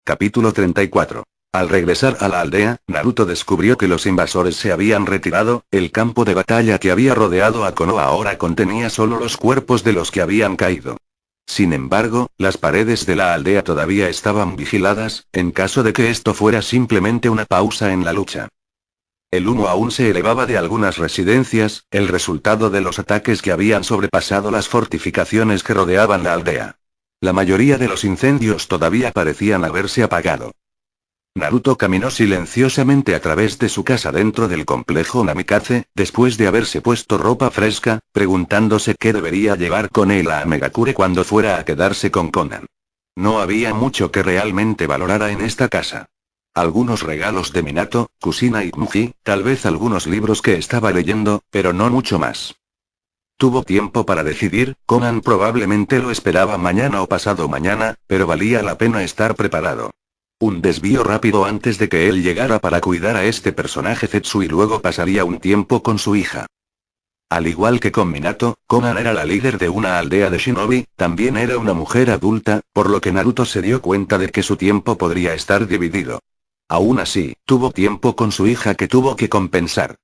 Capítulo 34. Al regresar a la aldea, Naruto descubrió que los invasores se habían retirado. El campo de batalla que había rodeado a Konoha ahora contenía solo los cuerpos de los que habían caído. Sin embargo, las paredes de la aldea todavía estaban vigiladas, en caso de que esto fuera simplemente una pausa en la lucha. El humo aún se elevaba de algunas residencias, el resultado de los ataques que habían sobrepasado las fortificaciones que rodeaban la aldea. La mayoría de los incendios todavía parecían haberse apagado. Naruto caminó silenciosamente a través de su casa dentro del complejo Namikaze, después de haberse puesto ropa fresca, preguntándose qué debería llevar con él a Megakure cuando fuera a quedarse con Konan. No había mucho que realmente valorara en esta casa. Algunos regalos de Minato, Kushina y Muji, tal vez algunos libros que estaba leyendo, pero no mucho más. Tuvo tiempo para decidir. Konan probablemente lo esperaba mañana o pasado mañana, pero valía la pena estar preparado. Un desvío rápido antes de que él llegara para cuidar a este personaje Zetsu y luego pasaría un tiempo con su hija. Al igual que con Minato, Konan era la líder de una aldea de shinobi, también era una mujer adulta, por lo que Naruto se dio cuenta de que su tiempo podría estar dividido. Aún así, tuvo tiempo con su hija que tuvo que compensar.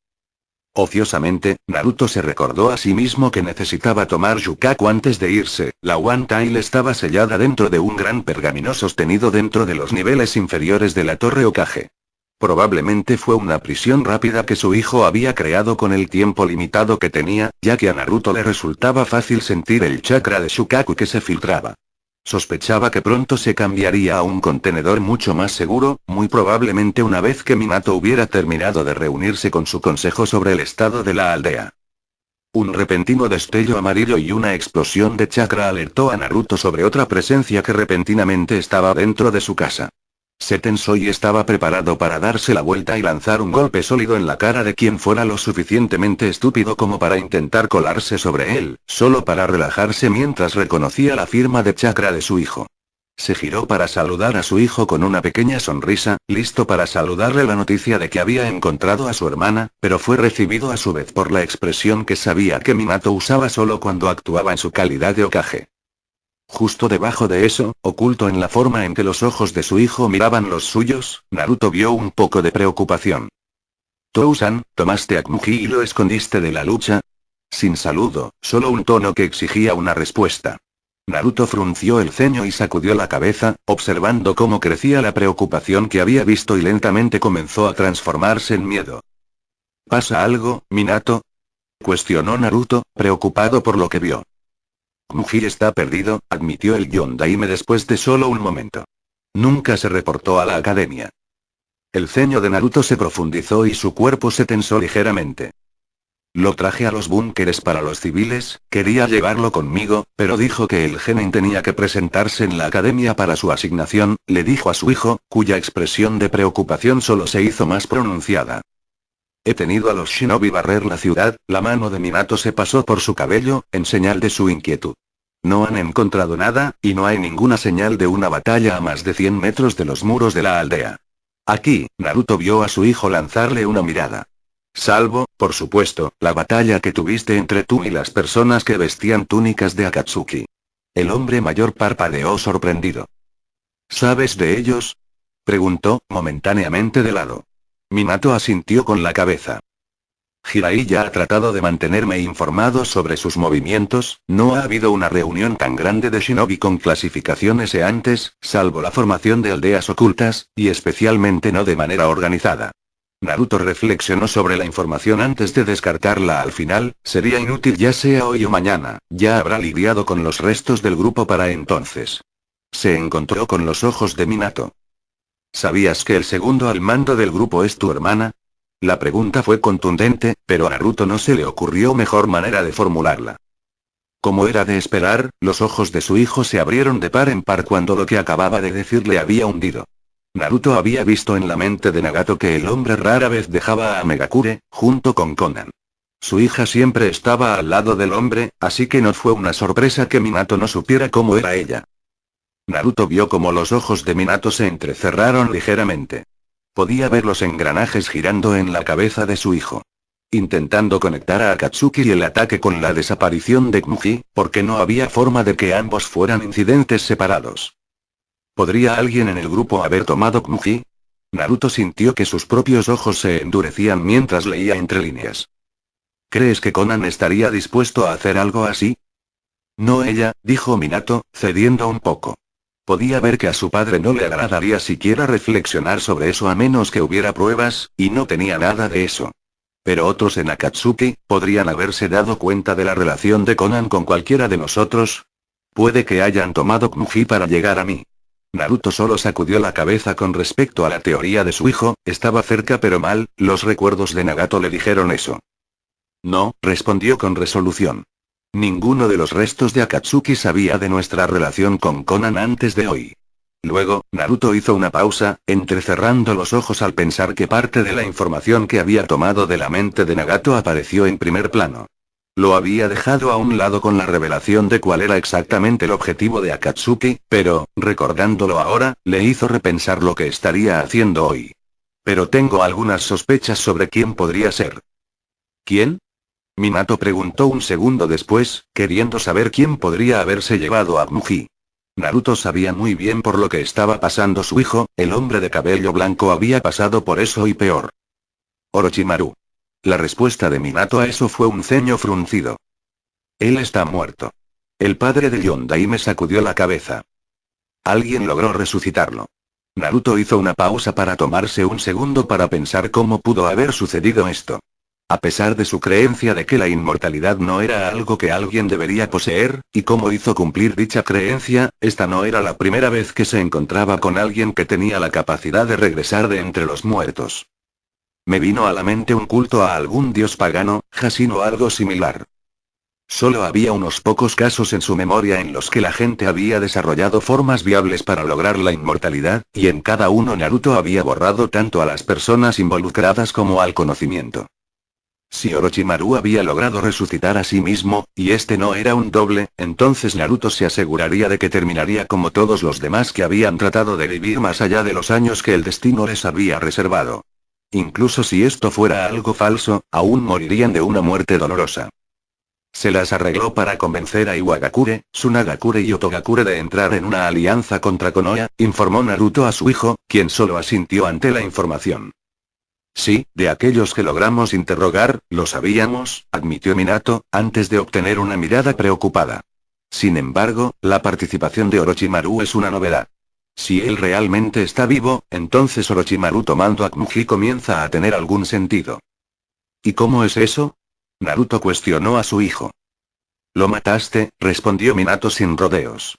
Ociosamente, Naruto se recordó a sí mismo que necesitaba tomar Yukaku antes de irse. La One Tail estaba sellada dentro de un gran pergamino sostenido dentro de los niveles inferiores de la Torre Hokage. Probablemente fue una prisión rápida que su hijo había creado con el tiempo limitado que tenía, ya que a Naruto le resultaba fácil sentir el chakra de Shukaku que se filtraba. Sospechaba que pronto se cambiaría a un contenedor mucho más seguro, muy probablemente una vez que Minato hubiera terminado de reunirse con su consejo sobre el estado de la aldea. Un repentino destello amarillo y una explosión de chakra alertó a Naruto sobre otra presencia que repentinamente estaba dentro de su casa. Se tensó y estaba preparado para darse la vuelta y lanzar un golpe sólido en la cara de quien fuera lo suficientemente estúpido como para intentar colarse sobre él, solo para relajarse mientras reconocía la firma de chakra de su hijo. Se giró para saludar a su hijo con una pequeña sonrisa, listo para saludarle la noticia de que había encontrado a su hermana, pero fue recibido a su vez por la expresión que sabía que Minato usaba solo cuando actuaba en su calidad de Hokage. Justo debajo de eso, oculto en la forma en que los ojos de su hijo miraban los suyos, Naruto vio un poco de preocupación. «Tou-san, ¿tomaste a Muji y lo escondiste de la lucha?» Sin saludo, solo un tono que exigía una respuesta. Naruto frunció el ceño y sacudió la cabeza, observando cómo crecía la preocupación que había visto y lentamente comenzó a transformarse en miedo. «¿Pasa algo, Minato?» cuestionó Naruto, preocupado por lo que vio. «Muji está perdido», admitió el Yondaime después de solo un momento. Nunca se reportó a la academia. El ceño de Naruto se profundizó y su cuerpo se tensó ligeramente. «Lo traje a los búnkeres para los civiles, quería llevarlo conmigo, pero dijo que el genin tenía que presentarse en la academia para su asignación», le dijo a su hijo, cuya expresión de preocupación solo se hizo más pronunciada. «He tenido a los shinobi barrer la ciudad», la mano de Minato se pasó por su cabello, en señal de su inquietud. «No han encontrado nada, y no hay ninguna señal de una batalla a más de 100 metros de los muros de la aldea. Aquí», Naruto vio a su hijo lanzarle una mirada. «Salvo, por supuesto, la batalla que tuviste entre tú y las personas que vestían túnicas de Akatsuki». El hombre mayor parpadeó sorprendido. «¿Sabes de ellos?», preguntó, momentáneamente de lado. Minato asintió con la cabeza. «Jiraiya ha tratado de mantenerme informado sobre sus movimientos, no ha habido una reunión tan grande de shinobi con clasificación S antes, salvo la formación de aldeas ocultas, y especialmente no de manera organizada». Naruto reflexionó sobre la información antes de descartarla al final. Sería inútil ya sea hoy o mañana, ya habrá lidiado con los restos del grupo para entonces. Se encontró con los ojos de Minato. «¿Sabías que el segundo al mando del grupo es tu hermana?». La pregunta fue contundente, pero a Naruto no se le ocurrió mejor manera de formularla. Como era de esperar, los ojos de su hijo se abrieron de par en par cuando lo que acababa de decir le había hundido. Naruto había visto en la mente de Nagato que el hombre rara vez dejaba a Megakure, junto con Konan. Su hija siempre estaba al lado del hombre, así que no fue una sorpresa que Minato no supiera cómo era ella. Naruto vio cómo los ojos de Minato se entrecerraron ligeramente. Podía ver los engranajes girando en la cabeza de su hijo. Intentando conectar a Akatsuki y el ataque con la desaparición de Muji, porque no había forma de que ambos fueran incidentes separados. ¿Podría alguien en el grupo haber tomado Kmuji? Naruto sintió que sus propios ojos se endurecían mientras leía entre líneas. ¿Crees que Konan estaría dispuesto a hacer algo así? No ella, dijo Minato, cediendo un poco. Podía ver que a su padre no le agradaría siquiera reflexionar sobre eso a menos que hubiera pruebas, y no tenía nada de eso. Pero otros en Akatsuki, ¿podrían haberse dado cuenta de la relación de Konan con cualquiera de nosotros? Puede que hayan tomado Kmuji para llegar a mí. Naruto solo sacudió la cabeza con respecto a la teoría de su hijo, estaba cerca pero mal, los recuerdos de Nagato le dijeron eso. No, respondió con resolución. Ninguno de los restos de Akatsuki sabía de nuestra relación con Konan antes de hoy. Luego, Naruto hizo una pausa, entrecerrando los ojos al pensar que parte de la información que había tomado de la mente de Nagato apareció en primer plano. Lo había dejado a un lado con la revelación de cuál era exactamente el objetivo de Akatsuki, pero, recordándolo ahora, le hizo repensar lo que estaría haciendo hoy. Pero tengo algunas sospechas sobre quién podría ser. ¿Quién? Minato preguntó un segundo después, queriendo saber quién podría haberse llevado a Kmuji. Naruto sabía muy bien por lo que estaba pasando su hijo, el hombre de cabello blanco había pasado por eso y peor. Orochimaru. La respuesta de Minato a eso fue un ceño fruncido. Él está muerto. El padre de Yondaime sacudió la cabeza. Alguien logró resucitarlo. Naruto hizo una pausa para tomarse un segundo para pensar cómo pudo haber sucedido esto. A pesar de su creencia de que la inmortalidad no era algo que alguien debería poseer, y cómo hizo cumplir dicha creencia, esta no era la primera vez que se encontraba con alguien que tenía la capacidad de regresar de entre los muertos. Me vino a la mente un culto a algún dios pagano, Hasin o algo similar. Solo había unos pocos casos en su memoria en los que la gente había desarrollado formas viables para lograr la inmortalidad, y en cada uno Naruto había borrado tanto a las personas involucradas como al conocimiento. Si Orochimaru había logrado resucitar a sí mismo, y este no era un doble, entonces Naruto se aseguraría de que terminaría como todos los demás que habían tratado de vivir más allá de los años que el destino les había reservado. Incluso si esto fuera algo falso, aún morirían de una muerte dolorosa. Se las arregló para convencer a Iwagakure, Tsunagakure y Otogakure de entrar en una alianza contra Konoha, informó Naruto a su hijo, quien solo asintió ante la información. Sí, de aquellos que logramos interrogar, lo sabíamos, admitió Minato, antes de obtener una mirada preocupada. Sin embargo, la participación de Orochimaru es una novedad. Si él realmente está vivo, entonces Orochimaru tomando a Kmuji comienza a tener algún sentido. ¿Y cómo es eso? Naruto cuestionó a su hijo. Lo mataste, respondió Minato sin rodeos.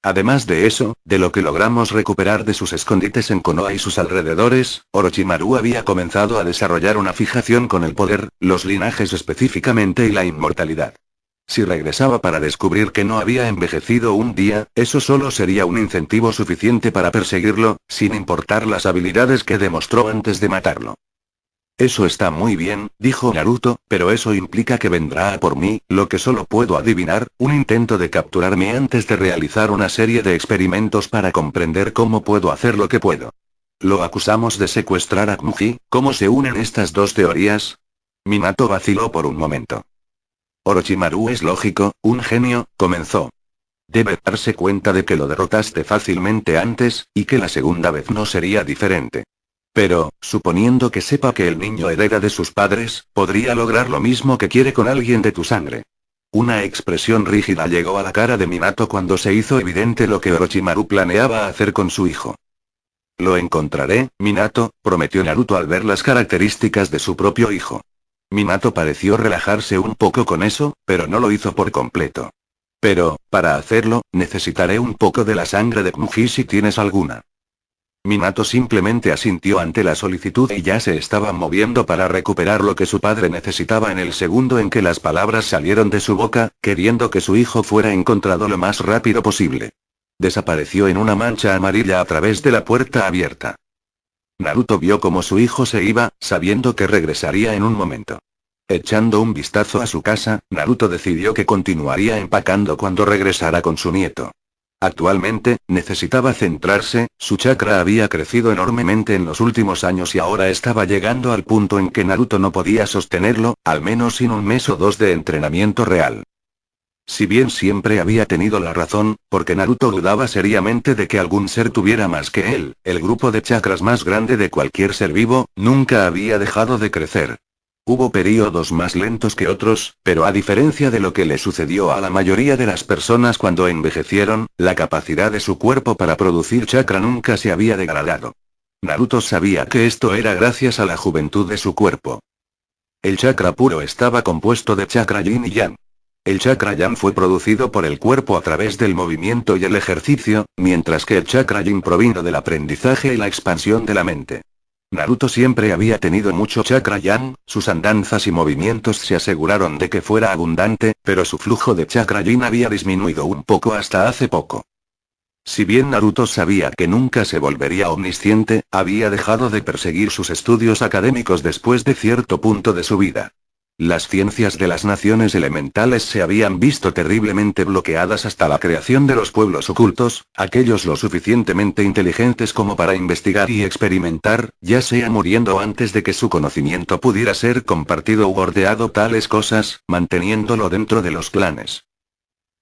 Además de eso, de lo que logramos recuperar de sus escondites en Konoha y sus alrededores, Orochimaru había comenzado a desarrollar una fijación con el poder, los linajes específicamente y la inmortalidad. Si regresaba para descubrir que no había envejecido un día, eso solo sería un incentivo suficiente para perseguirlo, sin importar las habilidades que demostró antes de matarlo. Eso está muy bien, dijo Naruto, pero eso implica que vendrá a por mí, lo que solo puedo adivinar, un intento de capturarme antes de realizar una serie de experimentos para comprender cómo puedo hacer lo que puedo. Lo acusamos de secuestrar a Kmuji, ¿cómo se unen estas dos teorías? Minato vaciló por un momento. Orochimaru es lógico, un genio, comenzó. Debe darse cuenta de que lo derrotaste fácilmente antes, y que la segunda vez no sería diferente. Pero, suponiendo que sepa que el niño hereda de sus padres, podría lograr lo mismo que quiere con alguien de tu sangre. Una expresión rígida llegó a la cara de Minato cuando se hizo evidente lo que Orochimaru planeaba hacer con su hijo. Lo encontraré, Minato, prometió Naruto al ver las características de su propio hijo. Minato pareció relajarse un poco con eso, pero no lo hizo por completo. Pero, para hacerlo, necesitaré un poco de la sangre de Kmuji si tienes alguna. Minato simplemente asintió ante la solicitud y ya se estaba moviendo para recuperar lo que su padre necesitaba en el segundo en que las palabras salieron de su boca, queriendo que su hijo fuera encontrado lo más rápido posible. Desapareció en una mancha amarilla a través de la puerta abierta. Naruto vio cómo su hijo se iba, sabiendo que regresaría en un momento. Echando un vistazo a su casa, Naruto decidió que continuaría empacando cuando regresara con su nieto. Actualmente, necesitaba centrarse, su chakra había crecido enormemente en los últimos años y ahora estaba llegando al punto en que Naruto no podía sostenerlo, al menos sin un mes o dos de entrenamiento real. Si bien siempre había tenido la razón, porque Naruto dudaba seriamente de que algún ser tuviera más que él, el grupo de chakras más grande de cualquier ser vivo, nunca había dejado de crecer. Hubo períodos más lentos que otros, pero a diferencia de lo que le sucedió a la mayoría de las personas cuando envejecieron, la capacidad de su cuerpo para producir chakra nunca se había degradado. Naruto sabía que esto era gracias a la juventud de su cuerpo. El chakra puro estaba compuesto de chakra yin y yang. El chakra yang fue producido por el cuerpo a través del movimiento y el ejercicio, mientras que el chakra yin provino del aprendizaje y la expansión de la mente. Naruto siempre había tenido mucho chakra yang, sus andanzas y movimientos se aseguraron de que fuera abundante, pero su flujo de chakra yin había disminuido un poco hasta hace poco. Si bien Naruto sabía que nunca se volvería omnisciente, había dejado de perseguir sus estudios académicos después de cierto punto de su vida. Las ciencias de las naciones elementales se habían visto terriblemente bloqueadas hasta la creación de los pueblos ocultos, aquellos lo suficientemente inteligentes como para investigar y experimentar, ya sea muriendo antes de que su conocimiento pudiera ser compartido u ordeado tales cosas, manteniéndolo dentro de los clanes.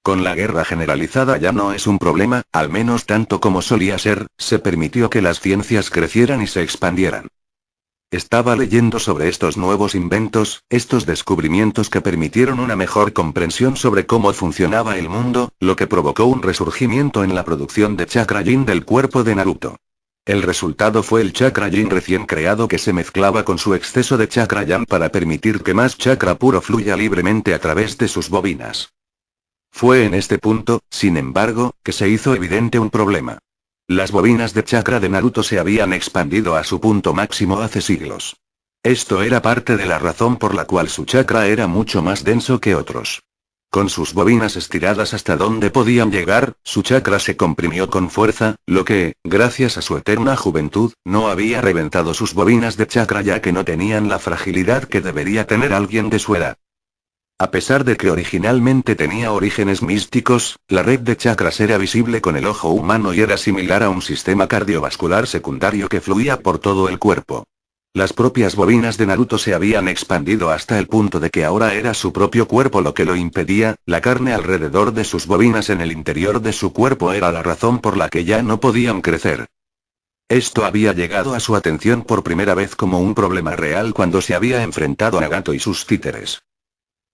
Con la guerra generalizada ya no es un problema, al menos tanto como solía ser, se permitió que las ciencias crecieran y se expandieran. Estaba leyendo sobre estos nuevos inventos, estos descubrimientos que permitieron una mejor comprensión sobre cómo funcionaba el mundo, lo que provocó un resurgimiento en la producción de chakra yin del cuerpo de Naruto. El resultado fue el chakra yin recién creado que se mezclaba con su exceso de chakra yang para permitir que más chakra puro fluya libremente a través de sus bobinas. Fue en este punto, sin embargo, que se hizo evidente un problema. Las bobinas de chakra de Naruto se habían expandido a su punto máximo hace siglos. Esto era parte de la razón por la cual su chakra era mucho más denso que otros. Con sus bobinas estiradas hasta donde podían llegar, su chakra se comprimió con fuerza, lo que, gracias a su eterna juventud, no había reventado sus bobinas de chakra ya que no tenían la fragilidad que debería tener alguien de su edad. A pesar de que originalmente tenía orígenes místicos, la red de chakras era visible con el ojo humano y era similar a un sistema cardiovascular secundario que fluía por todo el cuerpo. Las propias bobinas de Naruto se habían expandido hasta el punto de que ahora era su propio cuerpo lo que lo impedía, la carne alrededor de sus bobinas en el interior de su cuerpo era la razón por la que ya no podían crecer. Esto había llegado a su atención por primera vez como un problema real cuando se había enfrentado a Nagato y sus títeres.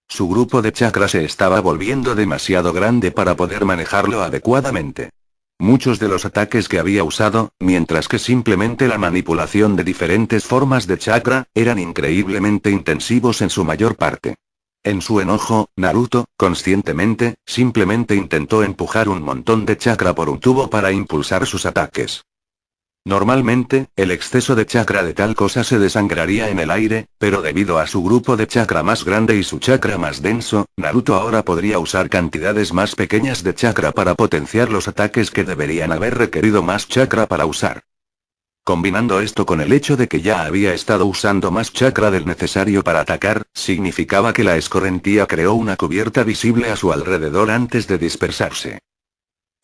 Su grupo de chakra se estaba volviendo demasiado grande para poder manejarlo adecuadamente. Muchos de los ataques que había usado, mientras que simplemente la manipulación de diferentes formas de chakra, eran increíblemente intensivos en su mayor parte. En su enojo, Naruto, conscientemente, simplemente intentó empujar un montón de chakra por un tubo para impulsar sus ataques. Normalmente, el exceso de chakra de tal cosa se desangraría en el aire, pero debido a su grupo de chakra más grande y su chakra más denso, Naruto ahora podría usar cantidades más pequeñas de chakra para potenciar los ataques que deberían haber requerido más chakra para usar. Combinando esto con el hecho de que ya había estado usando más chakra del necesario para atacar, significaba que la escorrentía creó una cubierta visible a su alrededor antes de dispersarse.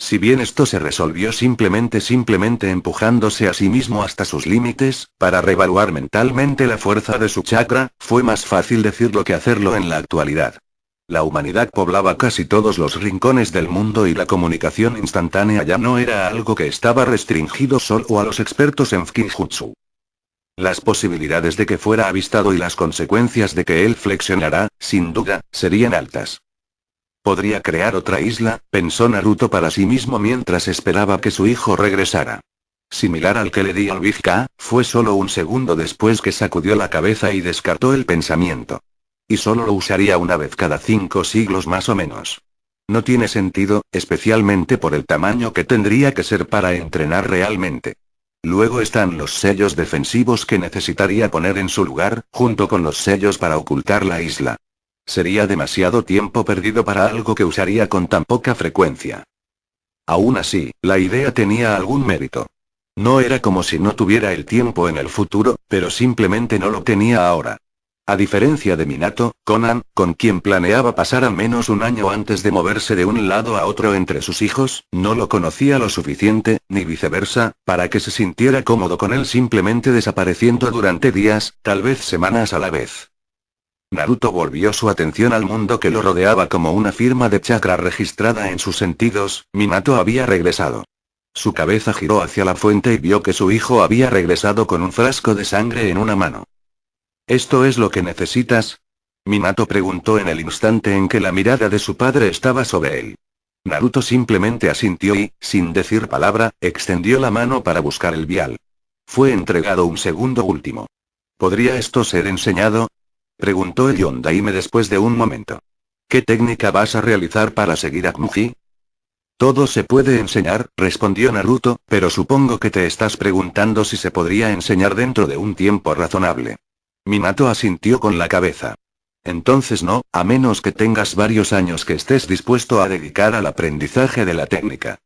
Si bien esto se resolvió simplemente empujándose a sí mismo hasta sus límites, para reevaluar mentalmente la fuerza de su chakra, fue más fácil decirlo que hacerlo en la actualidad. La humanidad poblaba casi todos los rincones del mundo y la comunicación instantánea ya no era algo que estaba restringido solo a los expertos en Fukinjutsu. Las posibilidades de que fuera avistado y las consecuencias de que él flexionara, sin duda, serían altas. Podría crear otra isla, pensó Naruto para sí mismo mientras esperaba que su hijo regresara. Similar al que le di al Big K, fue solo un segundo después que sacudió la cabeza y descartó el pensamiento. Y solo lo usaría una vez cada 5 siglos más o menos. No tiene sentido, especialmente por el tamaño que tendría que ser para entrenar realmente. Luego están los sellos defensivos que necesitaría poner en su lugar, junto con los sellos para ocultar la isla. Sería demasiado tiempo perdido para algo que usaría con tan poca frecuencia. Aún así, la idea tenía algún mérito. No era como si no tuviera el tiempo en el futuro, pero simplemente no lo tenía ahora. A diferencia de Minato, Konan, con quien planeaba pasar al menos un año antes de moverse de un lado a otro entre sus hijos, no lo conocía lo suficiente, ni viceversa, para que se sintiera cómodo con él simplemente desapareciendo durante días, tal vez semanas a la vez. Naruto volvió su atención al mundo que lo rodeaba como una firma de chakra registrada en sus sentidos. Minato había regresado. Su cabeza giró hacia la fuente y vio que su hijo había regresado con un frasco de sangre en una mano. ¿Esto es lo que necesitas? Minato preguntó en el instante en que la mirada de su padre estaba sobre él. Naruto simplemente asintió y, sin decir palabra, extendió la mano para buscar el vial. Fue entregado un segundo último. ¿Podría esto ser enseñado? Preguntó el Yondaime después de un momento. ¿Qué técnica vas a realizar para seguir a Kmuji? Todo se puede enseñar, respondió Naruto, pero supongo que te estás preguntando si se podría enseñar dentro de un tiempo razonable. Minato asintió con la cabeza. Entonces no, a menos que tengas varios años que estés dispuesto a dedicar al aprendizaje de la técnica.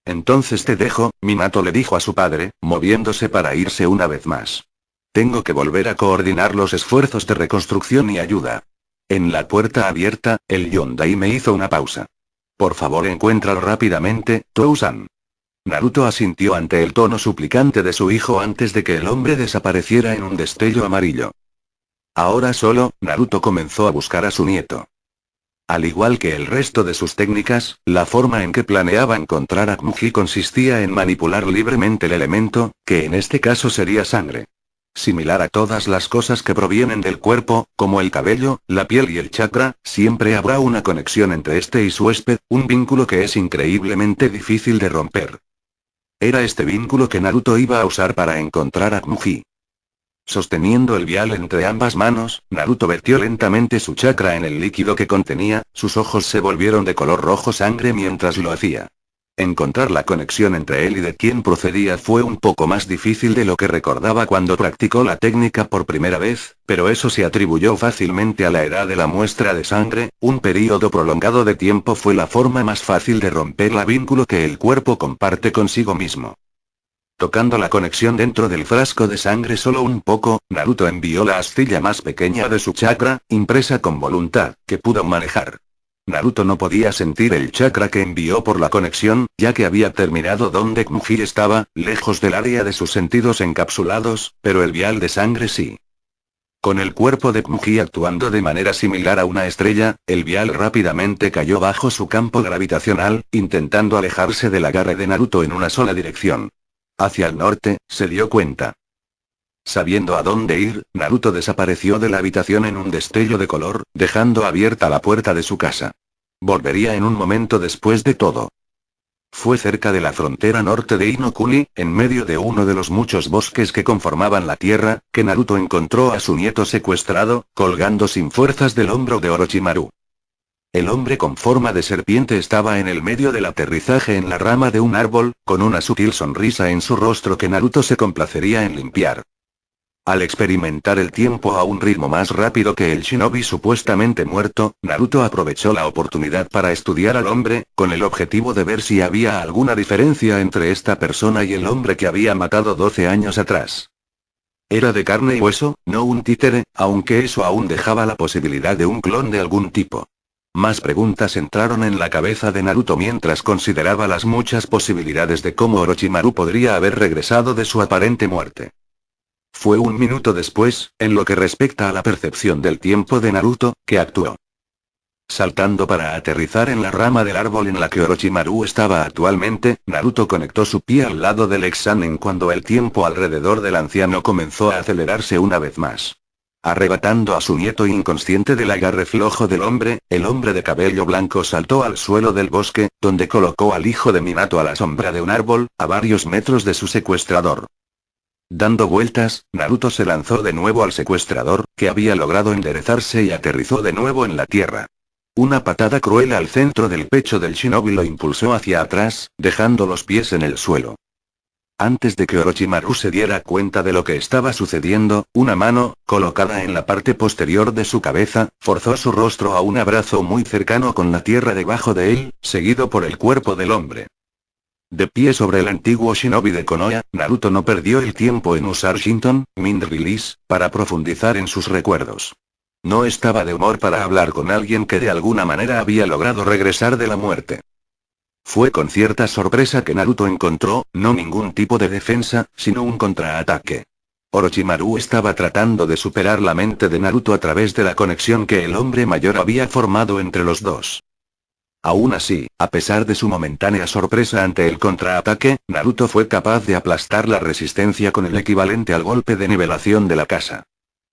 Entonces te dejo, Minato le dijo a su padre, moviéndose para irse una vez más. Tengo que volver a coordinar los esfuerzos de reconstrucción y ayuda. En la puerta abierta, el Yondaime hizo una pausa. Por favor, encuéntralo rápidamente, Tou-san. Naruto asintió ante el tono suplicante de su hijo antes de que el hombre desapareciera en un destello amarillo. Ahora solo, Naruto comenzó a buscar a su nieto. Al igual que el resto de sus técnicas, la forma en que planeaba encontrar a Kmuji consistía en manipular libremente el elemento, que en este caso sería sangre. Similar a todas las cosas que provienen del cuerpo, como el cabello, la piel y el chakra, siempre habrá una conexión entre este y su huésped, un vínculo que es increíblemente difícil de romper. Era este vínculo que Naruto iba a usar para encontrar a Kmuji. Sosteniendo el vial entre ambas manos, Naruto vertió lentamente su chakra en el líquido que contenía, sus ojos se volvieron de color rojo sangre mientras lo hacía. Encontrar la conexión entre él y de quién procedía fue un poco más difícil de lo que recordaba cuando practicó la técnica por primera vez, pero eso se atribuyó fácilmente a la edad de la muestra de sangre. Un período prolongado de tiempo fue la forma más fácil de romper el vínculo que el cuerpo comparte consigo mismo. Tocando la conexión dentro del frasco de sangre solo un poco, Naruto envió la astilla más pequeña de su chakra, impresa con voluntad, que pudo manejar. Naruto no podía sentir el chakra que envió por la conexión, ya que había terminado donde Kmuji estaba, lejos del área de sus sentidos encapsulados, pero el vial de sangre sí. Con el cuerpo de Kmuji actuando de manera similar a una estrella, el vial rápidamente cayó bajo su campo gravitacional, intentando alejarse del agarre de Naruto en una sola dirección. Hacia el norte, se dio cuenta. Sabiendo a dónde ir, Naruto desapareció de la habitación en un destello de color, dejando abierta la puerta de su casa. Volvería en un momento después de todo. Fue cerca de la frontera norte de Inokuni, en medio de uno de los muchos bosques que conformaban la tierra, que Naruto encontró a su nieto secuestrado, colgando sin fuerzas del hombro de Orochimaru. El hombre con forma de serpiente estaba en el medio del aterrizaje en la rama de un árbol, con una sutil sonrisa en su rostro que Naruto se complacería en limpiar. Al experimentar el tiempo a un ritmo más rápido que el shinobi supuestamente muerto, Naruto aprovechó la oportunidad para estudiar al hombre, con el objetivo de ver si había alguna diferencia entre esta persona y el hombre que había matado 12 años atrás. Era de carne y hueso, no un títere, aunque eso aún dejaba la posibilidad de un clon de algún tipo. Más preguntas entraron en la cabeza de Naruto mientras consideraba las muchas posibilidades de cómo Orochimaru podría haber regresado de su aparente muerte. Fue un minuto después, en lo que respecta a la percepción del tiempo de Naruto, que actuó. Saltando para aterrizar en la rama del árbol en la que Orochimaru estaba actualmente, Naruto conectó su pie al lado del examen cuando el tiempo alrededor del anciano comenzó a acelerarse una vez más. Arrebatando a su nieto inconsciente del agarre flojo del hombre, el hombre de cabello blanco saltó al suelo del bosque, donde colocó al hijo de Minato a la sombra de un árbol, a varios metros de su secuestrador. Dando vueltas, Naruto se lanzó de nuevo al secuestrador, que había logrado enderezarse y aterrizó de nuevo en la tierra. Una patada cruel al centro del pecho del shinobi lo impulsó hacia atrás, dejando los pies en el suelo. Antes de que Orochimaru se diera cuenta de lo que estaba sucediendo, una mano, colocada en la parte posterior de su cabeza, forzó su rostro a un abrazo muy cercano con la tierra debajo de él, seguido por el cuerpo del hombre. De pie sobre el antiguo shinobi de Konoha, Naruto no perdió el tiempo en usar Shinton, Mind Release, para profundizar en sus recuerdos. No estaba de humor para hablar con alguien que de alguna manera había logrado regresar de la muerte. Fue con cierta sorpresa que Naruto encontró, no ningún tipo de defensa, sino un contraataque. Orochimaru estaba tratando de superar la mente de Naruto a través de la conexión que el hombre mayor había formado entre los dos. Aún así, a pesar de su momentánea sorpresa ante el contraataque, Naruto fue capaz de aplastar la resistencia con el equivalente al golpe de nivelación de la casa.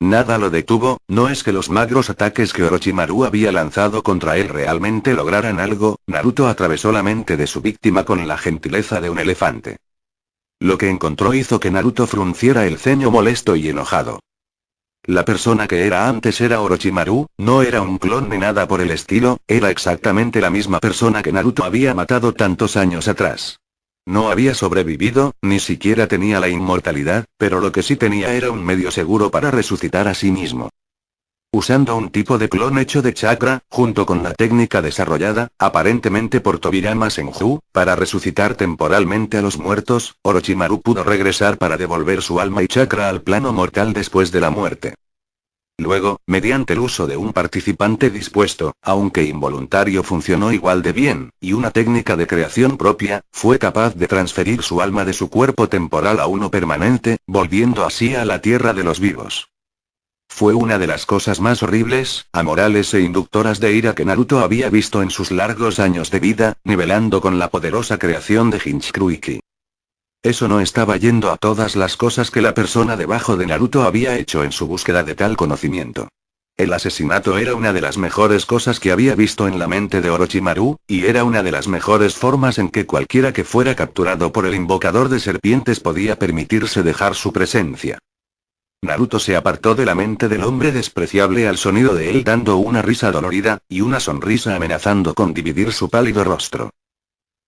Nada lo detuvo, no es que los magros ataques que Orochimaru había lanzado contra él realmente lograran algo, Naruto atravesó la mente de su víctima con la gentileza de un elefante. Lo que encontró hizo que Naruto frunciera el ceño molesto y enojado. La persona que era antes era Orochimaru, no era un clon ni nada por el estilo, era exactamente la misma persona que Naruto había matado tantos años atrás. No había sobrevivido, ni siquiera tenía la inmortalidad, pero lo que sí tenía era un medio seguro para resucitar a sí mismo. Usando un tipo de clon hecho de chakra, junto con la técnica desarrollada, aparentemente por Tobirama Senju, para resucitar temporalmente a los muertos, Orochimaru pudo regresar para devolver su alma y chakra al plano mortal después de la muerte. Luego, mediante el uso de un participante dispuesto, aunque involuntario funcionó igual de bien, y una técnica de creación propia, fue capaz de transferir su alma de su cuerpo temporal a uno permanente, volviendo así a la tierra de los vivos. Fue una de las cosas más horribles, amorales e inductoras de ira que Naruto había visto en sus largos años de vida, nivelando con la poderosa creación de Jinchuriki. Eso no estaba yendo a todas las cosas que la persona debajo de Naruto había hecho en su búsqueda de tal conocimiento. El asesinato era una de las mejores cosas que había visto en la mente de Orochimaru, y era una de las mejores formas en que cualquiera que fuera capturado por el invocador de serpientes podía permitirse dejar su presencia. Naruto se apartó de la mente del hombre despreciable al sonido de él dando una risa dolorida, y una sonrisa amenazando con dividir su pálido rostro.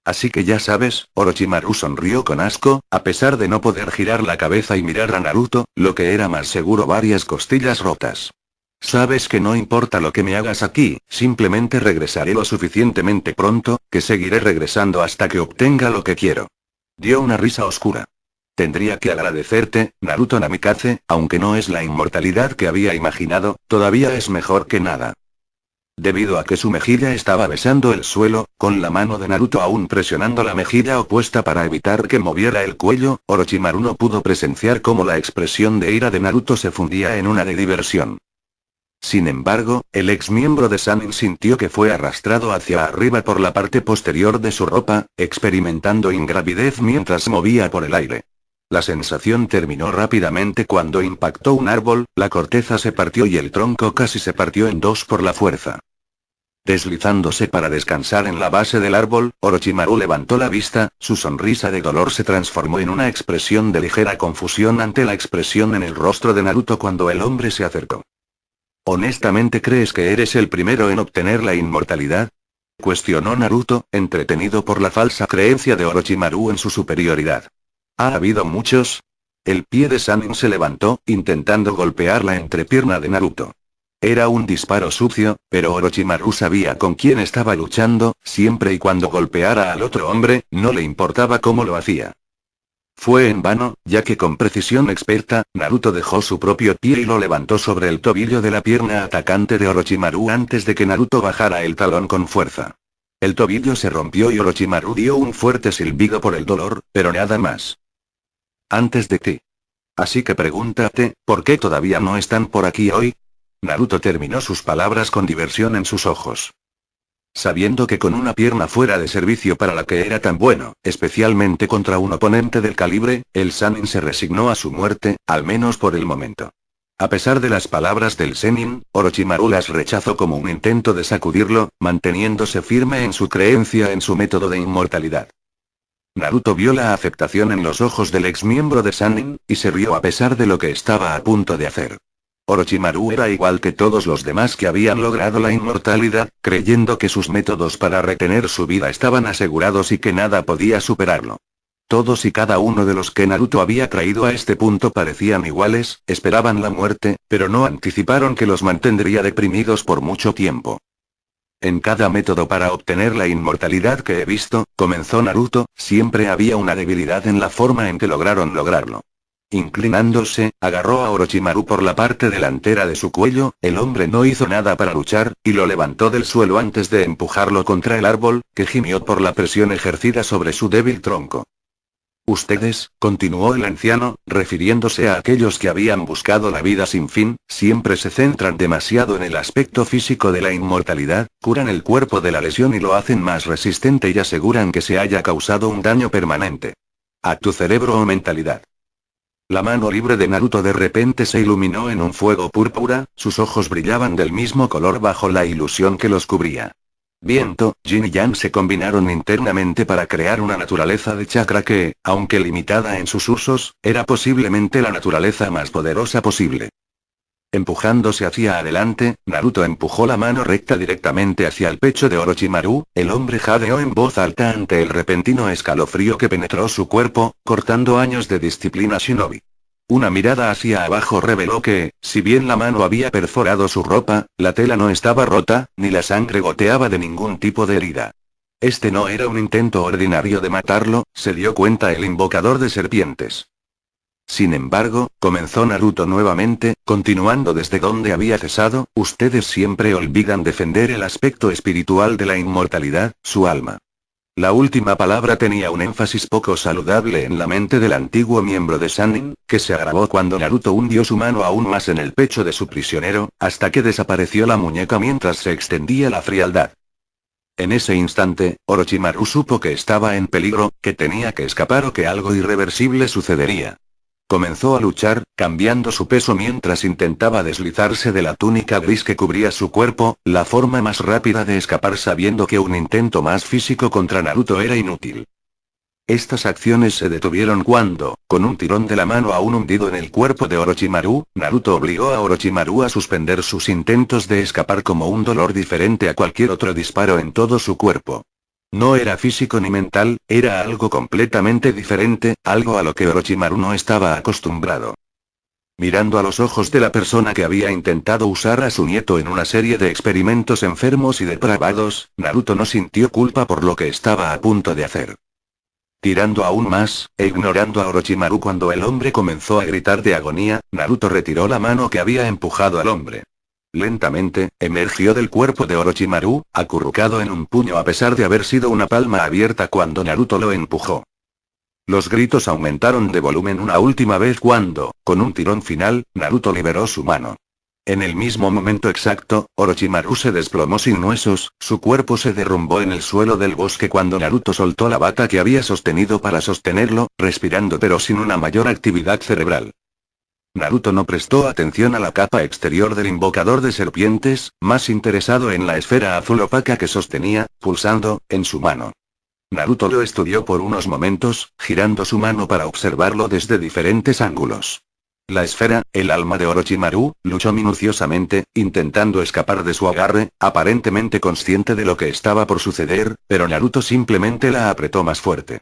Así que ya sabes, Orochimaru sonrió con asco, a pesar de no poder girar la cabeza y mirar a Naruto, lo que era más seguro varias costillas rotas. Sabes que no importa lo que me hagas aquí, simplemente regresaré lo suficientemente pronto, que seguiré regresando hasta que obtenga lo que quiero. Dio una risa oscura. Tendría que agradecerte, Naruto Namikaze, aunque no es la inmortalidad que había imaginado, todavía es mejor que nada. Debido a que su mejilla estaba besando el suelo, con la mano de Naruto aún presionando la mejilla opuesta para evitar que moviera el cuello, Orochimaru no pudo presenciar cómo la expresión de ira de Naruto se fundía en una de diversión. Sin embargo, el ex miembro de Sannin sintió que fue arrastrado hacia arriba por la parte posterior de su ropa, experimentando ingravidez mientras se movía por el aire. La sensación terminó rápidamente cuando impactó un árbol, la corteza se partió y el tronco casi se partió en dos por la fuerza. Deslizándose para descansar en la base del árbol, Orochimaru levantó la vista, su sonrisa de dolor se transformó en una expresión de ligera confusión ante la expresión en el rostro de Naruto cuando el hombre se acercó. ¿Honestamente crees que eres el primero en obtener la inmortalidad?, cuestionó Naruto, entretenido por la falsa creencia de Orochimaru en su superioridad. ¿Ha habido muchos? El pie de Sannin se levantó, intentando golpear la entrepierna de Naruto. Era un disparo sucio, pero Orochimaru sabía con quién estaba luchando, siempre y cuando golpeara al otro hombre, no le importaba cómo lo hacía. Fue en vano, ya que con precisión experta, Naruto dejó su propio pie y lo levantó sobre el tobillo de la pierna atacante de Orochimaru antes de que Naruto bajara el talón con fuerza. El tobillo se rompió y Orochimaru dio un fuerte silbido por el dolor, pero nada más. Antes de ti. Así que pregúntate, ¿por qué todavía no están por aquí hoy? Naruto terminó sus palabras con diversión en sus ojos. Sabiendo que con una pierna fuera de servicio para la que era tan bueno, especialmente contra un oponente del calibre, el Sannin se resignó a su muerte, al menos por el momento. A pesar de las palabras del Sennin, Orochimaru las rechazó como un intento de sacudirlo, manteniéndose firme en su creencia en su método de inmortalidad. Naruto vio la aceptación en los ojos del ex miembro de Sannin, y se rió a pesar de lo que estaba a punto de hacer. Orochimaru era igual que todos los demás que habían logrado la inmortalidad, creyendo que sus métodos para retener su vida estaban asegurados y que nada podía superarlo. Todos y cada uno de los que Naruto había traído a este punto parecían iguales, esperaban la muerte, pero no anticiparon que los mantendría deprimidos por mucho tiempo. En cada método para obtener la inmortalidad que he visto, comenzó Naruto, siempre había una debilidad en la forma en que lograron lograrlo. Inclinándose, agarró a Orochimaru por la parte delantera de su cuello, el hombre no hizo nada para luchar, y lo levantó del suelo antes de empujarlo contra el árbol, que gimió por la presión ejercida sobre su débil tronco. Ustedes, continuó el anciano, refiriéndose a aquellos que habían buscado la vida sin fin, siempre se centran demasiado en el aspecto físico de la inmortalidad, curan el cuerpo de la lesión y lo hacen más resistente y aseguran que se haya causado un daño permanente a tu cerebro o mentalidad. La mano libre de Naruto de repente se iluminó en un fuego púrpura, sus ojos brillaban del mismo color bajo la ilusión que los cubría. Viento, Yin y Yang se combinaron internamente para crear una naturaleza de chakra que, aunque limitada en sus usos, era posiblemente la naturaleza más poderosa posible. Empujándose hacia adelante, Naruto empujó la mano recta directamente hacia el pecho de Orochimaru, el hombre jadeó en voz alta ante el repentino escalofrío que penetró su cuerpo, cortando años de disciplina shinobi. Una mirada hacia abajo reveló que, si bien la mano había perforado su ropa, la tela no estaba rota, ni la sangre goteaba de ningún tipo de herida. Este no era un intento ordinario de matarlo, se dio cuenta el invocador de serpientes. Sin embargo, comenzó Naruto nuevamente, continuando desde donde había cesado, ustedes siempre olvidan defender el aspecto espiritual de la inmortalidad, su alma. La última palabra tenía un énfasis poco saludable en la mente del antiguo miembro de Sannin, que se agravó cuando Naruto hundió su mano aún más en el pecho de su prisionero, hasta que desapareció la muñeca mientras se extendía la frialdad. En ese instante, Orochimaru supo que estaba en peligro, que tenía que escapar o que algo irreversible sucedería. Comenzó a luchar, cambiando su peso mientras intentaba deslizarse de la túnica gris que cubría su cuerpo, la forma más rápida de escapar sabiendo que un intento más físico contra Naruto era inútil. Estas acciones se detuvieron cuando, con un tirón de la mano aún hundido en el cuerpo de Orochimaru, Naruto obligó a Orochimaru a suspender sus intentos de escapar como un dolor diferente a cualquier otro disparo en todo su cuerpo. No era físico ni mental, era algo completamente diferente, algo a lo que Orochimaru no estaba acostumbrado. Mirando a los ojos de la persona que había intentado usar a su nieto en una serie de experimentos enfermos y depravados, Naruto no sintió culpa por lo que estaba a punto de hacer. Tirando aún más, e ignorando a Orochimaru cuando el hombre comenzó a gritar de agonía, Naruto retiró la mano que había empujado al hombre. Lentamente, emergió del cuerpo de Orochimaru, acurrucado en un puño a pesar de haber sido una palma abierta cuando Naruto lo empujó. Los gritos aumentaron de volumen una última vez cuando, con un tirón final, Naruto liberó su mano. En el mismo momento exacto, Orochimaru se desplomó sin huesos, su cuerpo se derrumbó en el suelo del bosque cuando Naruto soltó la bata que había sostenido para sostenerlo, respirando pero sin una mayor actividad cerebral. Naruto no prestó atención a la capa exterior del invocador de serpientes, más interesado en la esfera azul opaca que sostenía, pulsando, en su mano. Naruto lo estudió por unos momentos, girando su mano para observarlo desde diferentes ángulos. La esfera, el alma de Orochimaru, luchó minuciosamente, intentando escapar de su agarre, aparentemente consciente de lo que estaba por suceder, pero Naruto simplemente la apretó más fuerte.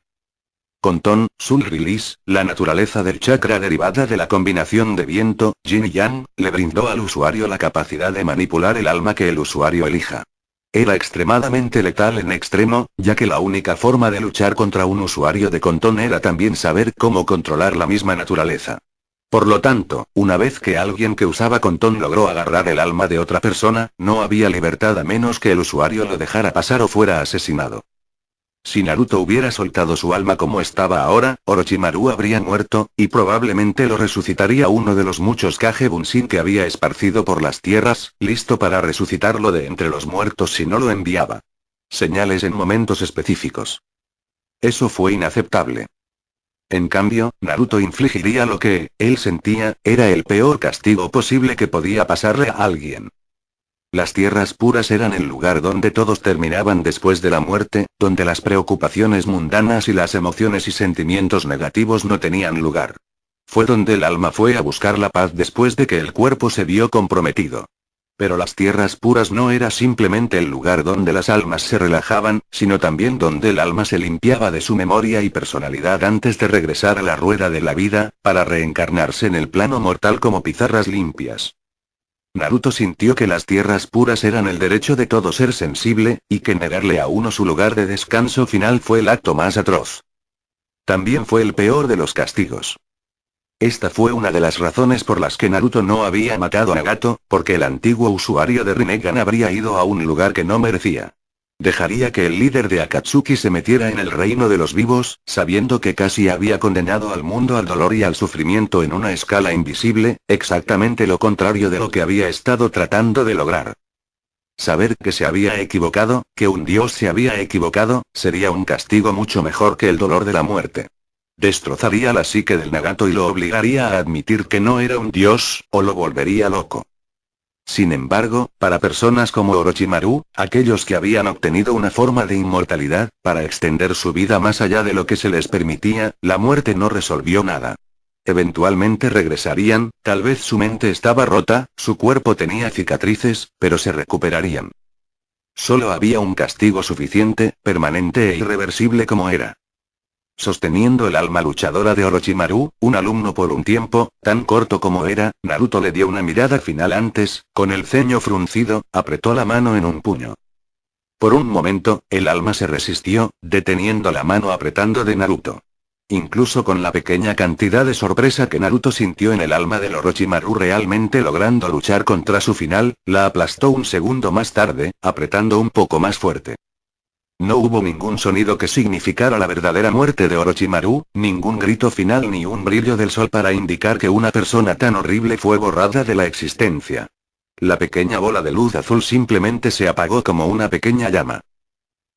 Conton, Soul Release, la naturaleza del chakra derivada de la combinación de viento, Yin y Yang, le brindó al usuario la capacidad de manipular el alma que el usuario elija. Era extremadamente letal en extremo, ya que la única forma de luchar contra un usuario de Conton era también saber cómo controlar la misma naturaleza. Por lo tanto, una vez que alguien que usaba Conton logró agarrar el alma de otra persona, no había libertad a menos que el usuario lo dejara pasar o fuera asesinado. Si Naruto hubiera soltado su alma como estaba ahora, Orochimaru habría muerto, y probablemente lo resucitaría uno de los muchos Kage Bunshin que había esparcido por las tierras, listo para resucitarlo de entre los muertos si no lo enviaba. Señales en momentos específicos. Eso fue inaceptable. En cambio, Naruto infligiría lo que, él sentía, era el peor castigo posible que podía pasarle a alguien. Las tierras puras eran el lugar donde todos terminaban después de la muerte, donde las preocupaciones mundanas y las emociones y sentimientos negativos no tenían lugar. Fue donde el alma fue a buscar la paz después de que el cuerpo se vio comprometido. Pero las tierras puras no era simplemente el lugar donde las almas se relajaban, sino también donde el alma se limpiaba de su memoria y personalidad antes de regresar a la rueda de la vida, para reencarnarse en el plano mortal como pizarras limpias. Naruto sintió que las tierras puras eran el derecho de todo ser sensible, y que negarle a uno su lugar de descanso final fue el acto más atroz. También fue el peor de los castigos. Esta fue una de las razones por las que Naruto no había matado a Nagato, porque el antiguo usuario de Rinnegan habría ido a un lugar que no merecía. Dejaría que el líder de Akatsuki se metiera en el reino de los vivos, sabiendo que casi había condenado al mundo al dolor y al sufrimiento en una escala invisible, exactamente lo contrario de lo que había estado tratando de lograr. Saber que se había equivocado, que un dios se había equivocado, sería un castigo mucho mejor que el dolor de la muerte. Destrozaría la psique del Nagato y lo obligaría a admitir que no era un dios, o lo volvería loco. Sin embargo, para personas como Orochimaru, aquellos que habían obtenido una forma de inmortalidad, para extender su vida más allá de lo que se les permitía, la muerte no resolvió nada. Eventualmente regresarían, tal vez su mente estaba rota, su cuerpo tenía cicatrices, pero se recuperarían. Solo había un castigo suficiente, permanente e irreversible como era. Sosteniendo el alma luchadora de Orochimaru, un alumno por un tiempo, tan corto como era, Naruto le dio una mirada final antes, con el ceño fruncido, apretó la mano en un puño. Por un momento, el alma se resistió, deteniendo la mano apretando de Naruto. Incluso con la pequeña cantidad de sorpresa que Naruto sintió en el alma del Orochimaru realmente logrando luchar contra su final, la aplastó un segundo más tarde, apretando un poco más fuerte. No hubo ningún sonido que significara la verdadera muerte de Orochimaru, ningún grito final ni un brillo del sol para indicar que una persona tan horrible fue borrada de la existencia. La pequeña bola de luz azul simplemente se apagó como una pequeña llama.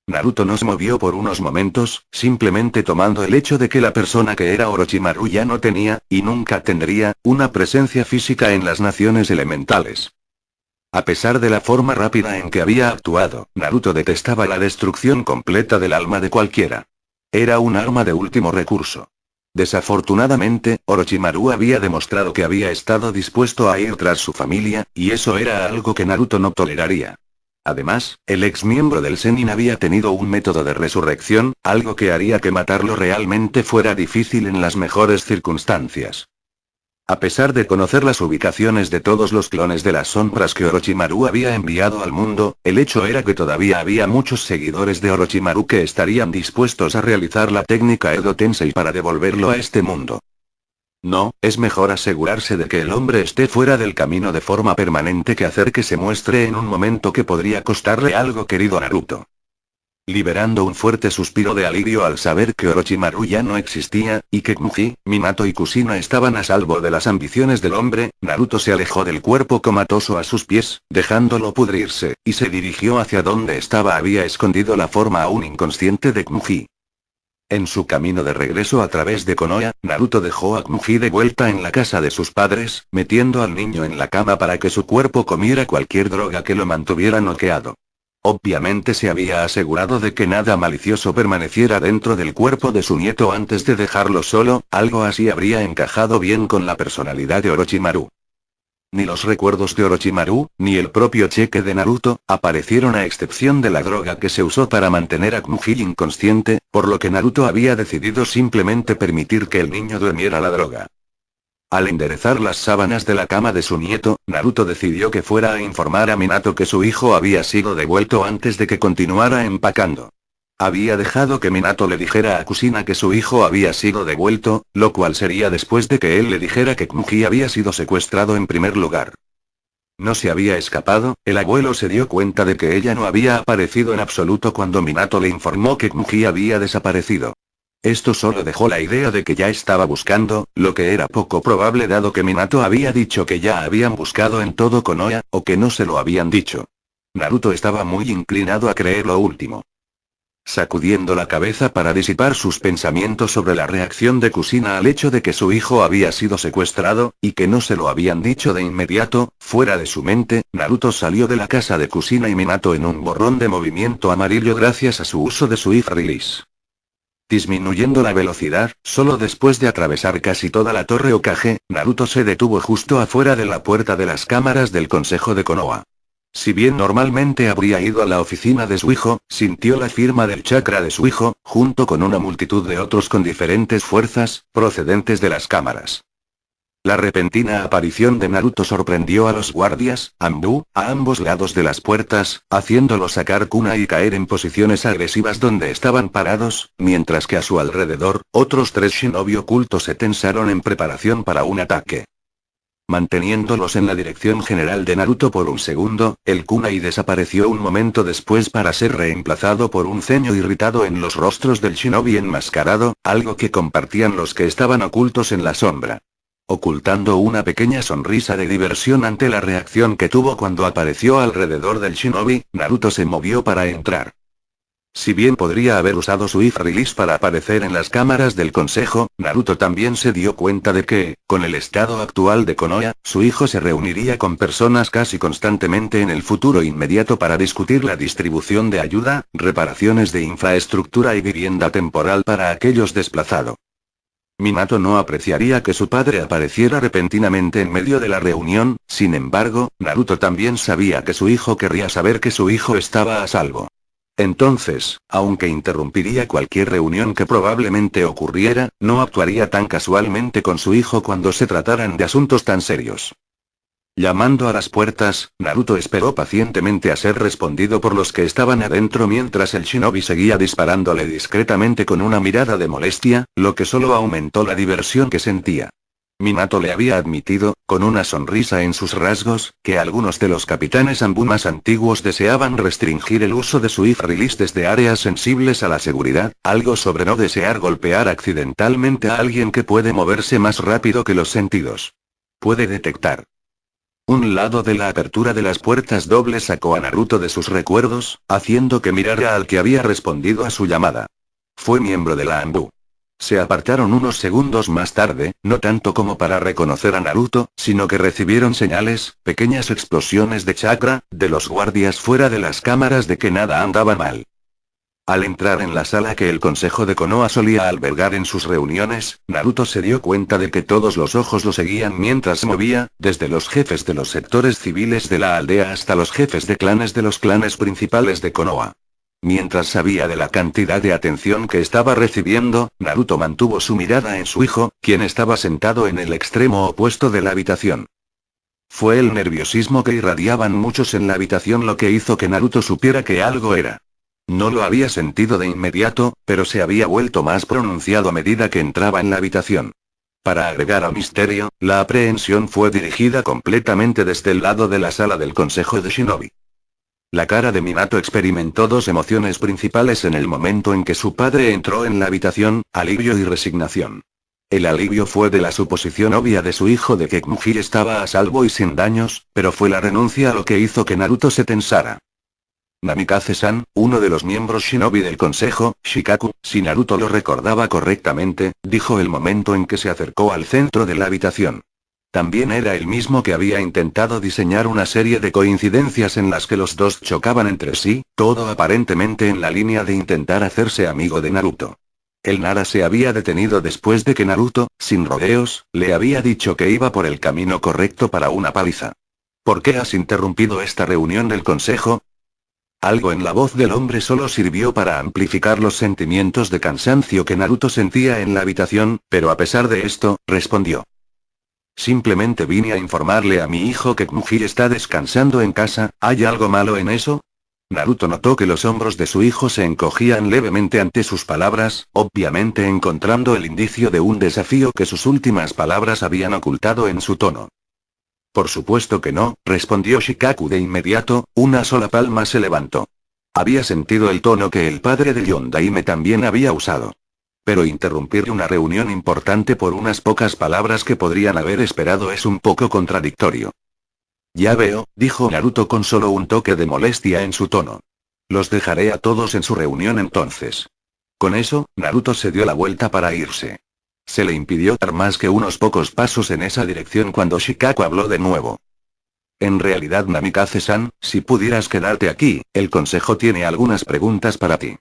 Naruto no se movió por unos momentos, simplemente tomando el hecho de que la persona que era Orochimaru ya no tenía, y nunca tendría, una presencia física en las naciones elementales. A pesar de la forma rápida en que había actuado, Naruto detestaba la destrucción completa del alma de cualquiera. Era un arma de último recurso. Desafortunadamente, Orochimaru había demostrado que había estado dispuesto a ir tras su familia, y eso era algo que Naruto no toleraría. Además, el ex miembro del Zenin había tenido un método de resurrección, algo que haría que matarlo realmente fuera difícil en las mejores circunstancias. A pesar de conocer las ubicaciones de todos los clones de las sombras que Orochimaru había enviado al mundo, el hecho era que todavía había muchos seguidores de Orochimaru que estarían dispuestos a realizar la técnica Edo Tensei para devolverlo a este mundo. No, es mejor asegurarse de que el hombre esté fuera del camino de forma permanente que hacer que se muestre en un momento que podría costarle algo querido a Naruto. Liberando un fuerte suspiro de alivio al saber que Orochimaru ya no existía, y que Muji, Minato y Kushina estaban a salvo de las ambiciones del hombre, Naruto se alejó del cuerpo comatoso a sus pies, dejándolo pudrirse, y se dirigió hacia donde había escondido la forma aún inconsciente de Muji. En su camino de regreso a través de Konoha, Naruto dejó a Muji de vuelta en la casa de sus padres, metiendo al niño en la cama para que su cuerpo comiera cualquier droga que lo mantuviera noqueado. Obviamente se había asegurado de que nada malicioso permaneciera dentro del cuerpo de su nieto antes de dejarlo solo, algo así habría encajado bien con la personalidad de Orochimaru. Ni los recuerdos de Orochimaru, ni el propio cheque de Naruto, aparecieron a excepción de la droga que se usó para mantener a Muji inconsciente, por lo que Naruto había decidido simplemente permitir que el niño durmiera la droga. Al enderezar las sábanas de la cama de su nieto, Naruto decidió que fuera a informar a Minato que su hijo había sido devuelto antes de que continuara empacando. Había dejado que Minato le dijera a Kushina que su hijo había sido devuelto, lo cual sería después de que él le dijera que Muji había sido secuestrado en primer lugar. No se había escapado, el abuelo se dio cuenta de que ella no había aparecido en absoluto cuando Minato le informó que Muji había desaparecido. Esto solo dejó la idea de que ya estaba buscando, lo que era poco probable dado que Minato había dicho que ya habían buscado en todo Konoha, o que no se lo habían dicho. Naruto estaba muy inclinado a creer lo último. Sacudiendo la cabeza para disipar sus pensamientos sobre la reacción de Kushina al hecho de que su hijo había sido secuestrado, y que no se lo habían dicho de inmediato, fuera de su mente, Naruto salió de la casa de Kushina y Minato en un borrón de movimiento amarillo gracias a su uso de su If Release. Disminuyendo la velocidad, solo después de atravesar casi toda la torre Hokage, Naruto se detuvo justo afuera de la puerta de las cámaras del Consejo de Konoha. Si bien normalmente habría ido a la oficina de su hijo, sintió la firma del chakra de su hijo, junto con una multitud de otros con diferentes fuerzas, procedentes de las cámaras. La repentina aparición de Naruto sorprendió a los guardias, Anbu, a ambos lados de las puertas, haciéndolos sacar kunai y caer en posiciones agresivas donde estaban parados, mientras que a su alrededor, otros 3 shinobi ocultos se tensaron en preparación para un ataque. Manteniéndolos en la dirección general de Naruto por un segundo, el kunai desapareció un momento después para ser reemplazado por un ceño irritado en los rostros del shinobi enmascarado, algo que compartían los que estaban ocultos en la sombra. Ocultando una pequeña sonrisa de diversión ante la reacción que tuvo cuando apareció alrededor del shinobi, Naruto se movió para entrar. Si bien podría haber usado su If Release para aparecer en las cámaras del consejo, Naruto también se dio cuenta de que, con el estado actual de Konoha, su hijo se reuniría con personas casi constantemente en el futuro inmediato para discutir la distribución de ayuda, reparaciones de infraestructura y vivienda temporal para aquellos desplazados. Minato no apreciaría que su padre apareciera repentinamente en medio de la reunión, sin embargo, Naruto también sabía que su hijo querría saber que su hijo estaba a salvo. Entonces, aunque interrumpiría cualquier reunión que probablemente ocurriera, no actuaría tan casualmente con su hijo cuando se trataran de asuntos tan serios. Llamando a las puertas, Naruto esperó pacientemente a ser respondido por los que estaban adentro mientras el shinobi seguía disparándole discretamente con una mirada de molestia, lo que solo aumentó la diversión que sentía. Minato le había admitido, con una sonrisa en sus rasgos, que algunos de los capitanes Anbu más antiguos deseaban restringir el uso de su If Release desde áreas sensibles a la seguridad, algo sobre no desear golpear accidentalmente a alguien que puede moverse más rápido que los sentidos. Puede detectar. Un lado de la apertura de las puertas dobles sacó a Naruto de sus recuerdos, haciendo que mirara al que había respondido a su llamada. Fue miembro de la Anbu. Se apartaron unos segundos más tarde, no tanto como para reconocer a Naruto, sino que recibieron señales, pequeñas explosiones de chakra, de los guardias fuera de las cámaras de que nada andaba mal. Al entrar en la sala que el consejo de Konoha solía albergar en sus reuniones, Naruto se dio cuenta de que todos los ojos lo seguían mientras se movía, desde los jefes de los sectores civiles de la aldea hasta los jefes de clanes de los clanes principales de Konoha. Mientras sabía de la cantidad de atención que estaba recibiendo, Naruto mantuvo su mirada en su hijo, quien estaba sentado en el extremo opuesto de la habitación. Fue el nerviosismo que irradiaban muchos en la habitación lo que hizo que Naruto supiera que algo era. No lo había sentido de inmediato, pero se había vuelto más pronunciado a medida que entraba en la habitación. Para agregar al misterio, la aprehensión fue dirigida completamente desde el lado de la sala del consejo de Shinobi. La cara de Minato experimentó dos emociones principales en el momento en que su padre entró en la habitación, alivio y resignación. El alivio fue de la suposición obvia de su hijo de que Kmuji estaba a salvo y sin daños, pero fue la renuncia lo que hizo que Naruto se tensara. Namikaze-san, uno de los miembros shinobi del consejo, Shikaku, si Naruto lo recordaba correctamente, dijo el momento en que se acercó al centro de la habitación. También era el mismo que había intentado diseñar una serie de coincidencias en las que los dos chocaban entre sí, todo aparentemente en la línea de intentar hacerse amigo de Naruto. El Nara se había detenido después de que Naruto, sin rodeos, le había dicho que iba por el camino correcto para una paliza. ¿Por qué has interrumpido esta reunión del consejo? Algo en la voz del hombre solo sirvió para amplificar los sentimientos de cansancio que Naruto sentía en la habitación, pero a pesar de esto, respondió. Simplemente vine a informarle a mi hijo que Kmuji está descansando en casa. ¿Hay algo malo en eso? Naruto notó que los hombros de su hijo se encogían levemente ante sus palabras, obviamente encontrando el indicio de un desafío que sus últimas palabras habían ocultado en su tono. Por supuesto que no, respondió Shikaku de inmediato, una sola palma se levantó. Había sentido el tono que el padre de Yondaime también había usado. Pero interrumpir una reunión importante por unas pocas palabras que podrían haber esperado es un poco contradictorio. Ya veo, dijo Naruto con solo un toque de molestia en su tono. Los dejaré a todos en su reunión entonces. Con eso, Naruto se dio la vuelta para irse. Se le impidió dar más que unos pocos pasos en esa dirección cuando Shikaku habló de nuevo. En realidad Namikaze-san, si pudieras quedarte aquí, el consejo tiene algunas preguntas para ti.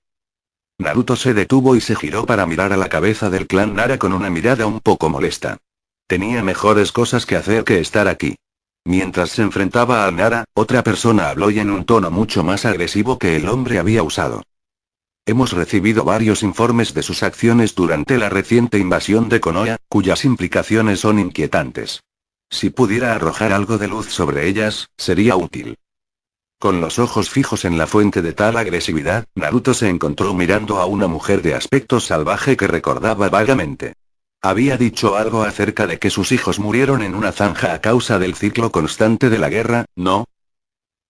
Naruto se detuvo y se giró para mirar a la cabeza del clan Nara con una mirada un poco molesta. Tenía mejores cosas que hacer que estar aquí. Mientras se enfrentaba a Nara, otra persona habló y en un tono mucho más agresivo que el hombre había usado. Hemos recibido varios informes de sus acciones durante la reciente invasión de Konoha, cuyas implicaciones son inquietantes. Si pudiera arrojar algo de luz sobre ellas, sería útil. Con los ojos fijos en la fuente de tal agresividad, Naruto se encontró mirando a una mujer de aspecto salvaje que recordaba vagamente. Había dicho algo acerca de que sus hijos murieron en una zanja a causa del ciclo constante de la guerra, ¿no?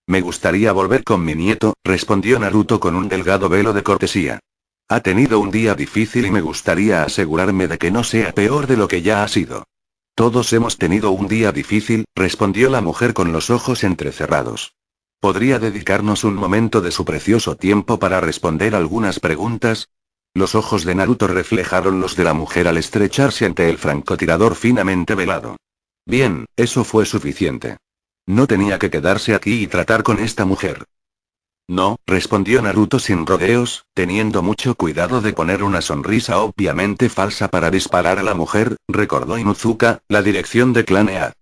Me gustaría volver con mi nieto, respondió Naruto con un delgado velo de cortesía. Ha tenido un día difícil y me gustaría asegurarme de que no sea peor de lo que ya ha sido. Todos hemos tenido un día difícil, respondió la mujer con los ojos entrecerrados. ¿Podría dedicarnos un momento de su precioso tiempo para responder algunas preguntas? Los ojos de Naruto reflejaron los de la mujer al estrecharse ante el francotirador finamente velado. Bien, eso fue suficiente. No tenía que quedarse aquí y tratar con esta mujer. No, respondió Naruto sin rodeos, teniendo mucho cuidado de poner una sonrisa obviamente falsa para disparar a la mujer, recordó Inuzuka, la dirección de Clan Ea.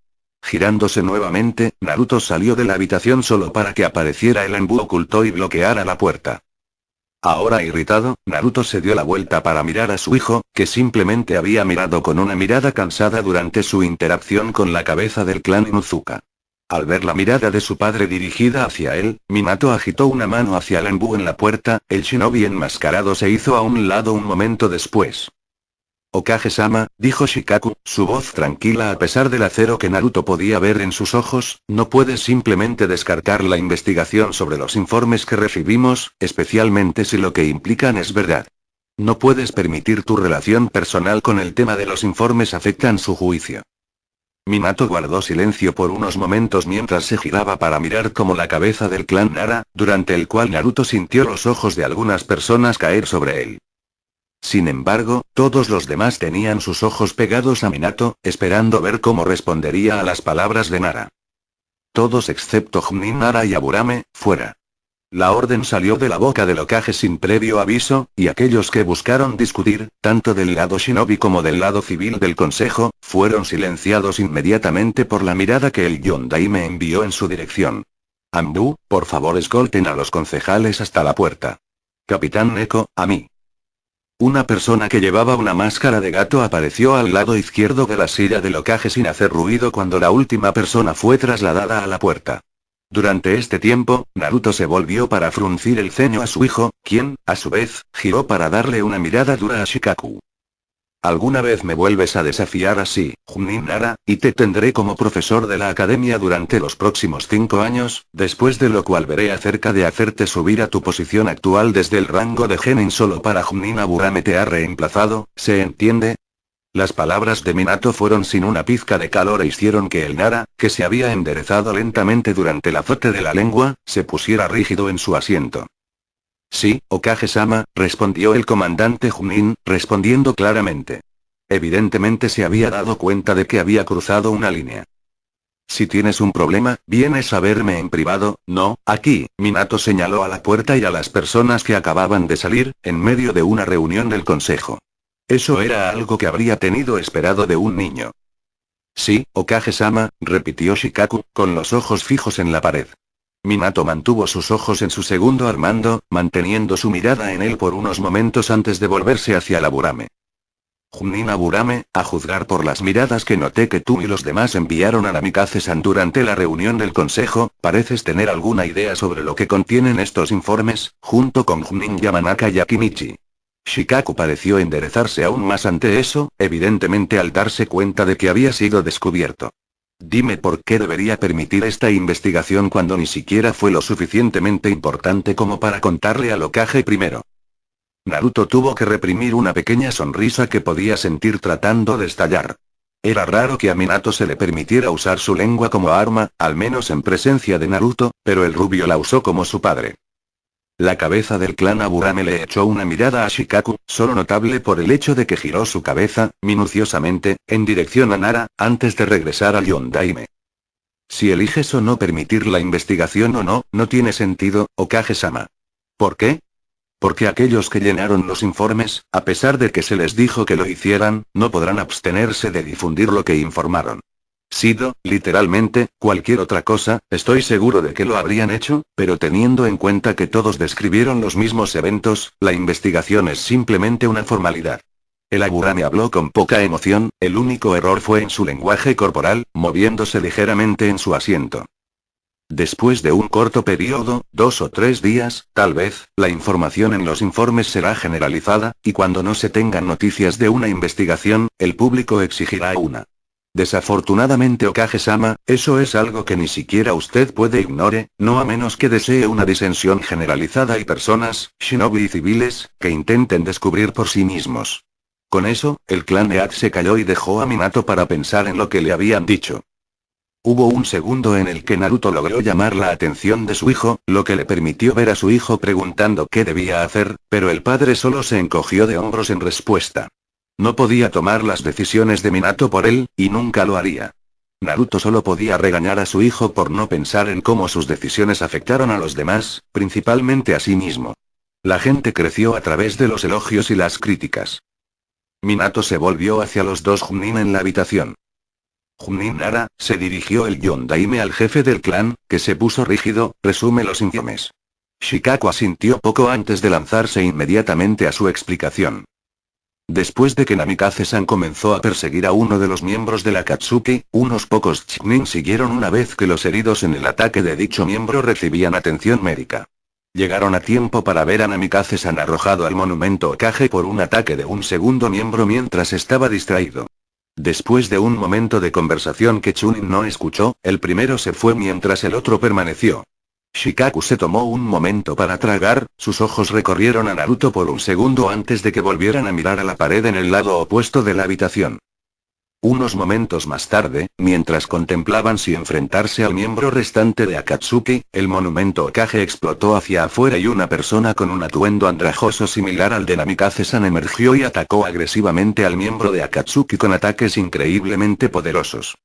Girándose nuevamente, Naruto salió de la habitación solo para que apareciera el Enbu oculto y bloqueara la puerta. Ahora irritado, Naruto se dio la vuelta para mirar a su hijo, que simplemente había mirado con una mirada cansada durante su interacción con la cabeza del clan Inuzuka. Al ver la mirada de su padre dirigida hacia él, Minato agitó una mano hacia el Enbu en la puerta, el shinobi enmascarado se hizo a un lado un momento después. Okage-sama, dijo Shikaku, su voz tranquila a pesar del acero que Naruto podía ver en sus ojos, no puedes simplemente descartar la investigación sobre los informes que recibimos, especialmente si lo que implican es verdad. No puedes permitir tu relación personal con el tema de los informes afectan su juicio. Minato guardó silencio por unos momentos mientras se giraba para mirar como la cabeza del clan Nara, durante el cual Naruto sintió los ojos de algunas personas caer sobre él. Sin embargo, todos los demás tenían sus ojos pegados a Minato, esperando ver cómo respondería a las palabras de Nara. Todos excepto Chunin, Nara y Aburame, fuera. La orden salió de la boca del Hokage sin previo aviso, y aquellos que buscaron discutir, tanto del lado shinobi como del lado civil del consejo, fueron silenciados inmediatamente por la mirada que el Yondaime envió en su dirección. Anbu, por favor escolten a los concejales hasta la puerta. Capitán Neko, a mí. Una persona que llevaba una máscara de gato apareció al lado izquierdo de la silla del Hokage sin hacer ruido cuando la última persona fue trasladada a la puerta. Durante este tiempo, Naruto se volvió para fruncir el ceño a su hijo, quien, a su vez, giró para darle una mirada dura a Shikaku. Alguna vez me vuelves a desafiar así, Chunin Nara, y te tendré como profesor de la academia durante los próximos 5 años, después de lo cual veré acerca de hacerte subir a tu posición actual desde el rango de genin solo para Chunin Aburame te ha reemplazado, ¿se entiende? Las palabras de Minato fueron sin una pizca de calor e hicieron que el Nara, que se había enderezado lentamente durante el azote de la lengua, se pusiera rígido en su asiento. Sí, Okage-sama, respondió el comandante Chunin, respondiendo claramente. Evidentemente se había dado cuenta de que había cruzado una línea. Si tienes un problema, vienes a verme en privado, no, aquí, Minato señaló a la puerta y a las personas que acababan de salir, en medio de una reunión del consejo. Eso era algo que habría tenido esperado de un niño. Sí, Okage-sama, repitió Shikaku, con los ojos fijos en la pared. Minato mantuvo sus ojos en su segundo al mando, manteniendo su mirada en él por unos momentos antes de volverse hacia el Aburame. Chunin Aburame, a juzgar por las miradas que noté que tú y los demás enviaron a Namikaze-san durante la reunión del consejo, pareces tener alguna idea sobre lo que contienen estos informes, junto con Chunin Yamanaka y Akinichi. Shikaku pareció enderezarse aún más ante eso, evidentemente al darse cuenta de que había sido descubierto. Dime por qué debería permitir esta investigación cuando ni siquiera fue lo suficientemente importante como para contarle al Hokage primero. Naruto tuvo que reprimir una pequeña sonrisa que podía sentir tratando de estallar. Era raro que a Minato se le permitiera usar su lengua como arma, al menos en presencia de Naruto, pero el rubio la usó como su padre. La cabeza del clan Aburame le echó una mirada a Shikaku, solo notable por el hecho de que giró su cabeza, minuciosamente, en dirección a Nara, antes de regresar al Yondaime. Si eliges o no permitir la investigación o no, no tiene sentido, Okage-sama. ¿Por qué? Porque aquellos que llenaron los informes, a pesar de que se les dijo que lo hicieran, no podrán abstenerse de difundir lo que informaron. Sido, literalmente, cualquier otra cosa, estoy seguro de que lo habrían hecho, pero teniendo en cuenta que todos describieron los mismos eventos, la investigación es simplemente una formalidad. El Aburame habló con poca emoción, el único error fue en su lenguaje corporal, moviéndose ligeramente en su asiento. Después de un corto periodo, 2 o 3 días, tal vez, la información en los informes será generalizada, y cuando no se tengan noticias de una investigación, el público exigirá una. Desafortunadamente Okage-sama, eso es algo que ni siquiera usted puede ignore, no a menos que desee una disensión generalizada y personas, shinobi y civiles, que intenten descubrir por sí mismos. Con eso, el clan Eat se calló y dejó a Minato para pensar en lo que le habían dicho. Hubo un segundo en el que Naruto logró llamar la atención de su hijo, lo que le permitió ver a su hijo preguntando qué debía hacer, pero el padre solo se encogió de hombros en respuesta. No podía tomar las decisiones de Minato por él, y nunca lo haría. Naruto solo podía regañar a su hijo por no pensar en cómo sus decisiones afectaron a los demás, principalmente a sí mismo. La gente creció a través de los elogios y las críticas. Minato se volvió hacia los dos Chunin en la habitación. Chunin Nara, se dirigió el Yondaime al jefe del clan, que se puso rígido, resume los informes. Shikaku asintió poco antes de lanzarse inmediatamente a su explicación. Después de que Namikaze-san comenzó a perseguir a uno de los miembros de la Akatsuki, unos pocos Chunin siguieron una vez que los heridos en el ataque de dicho miembro recibían atención médica. Llegaron a tiempo para ver a Namikaze-san arrojado al monumento Okage por un ataque de un segundo miembro mientras estaba distraído. Después de un momento de conversación que Chunin no escuchó, el primero se fue mientras el otro permaneció. Shikaku se tomó un momento para tragar, sus ojos recorrieron a Naruto por un segundo antes de que volvieran a mirar a la pared en el lado opuesto de la habitación. Unos momentos más tarde, mientras contemplaban si enfrentarse al miembro restante de Akatsuki, el monumento Okage explotó hacia afuera y una persona con un atuendo andrajoso similar al de Namikaze-san emergió y atacó agresivamente al miembro de Akatsuki con ataques increíblemente poderosos.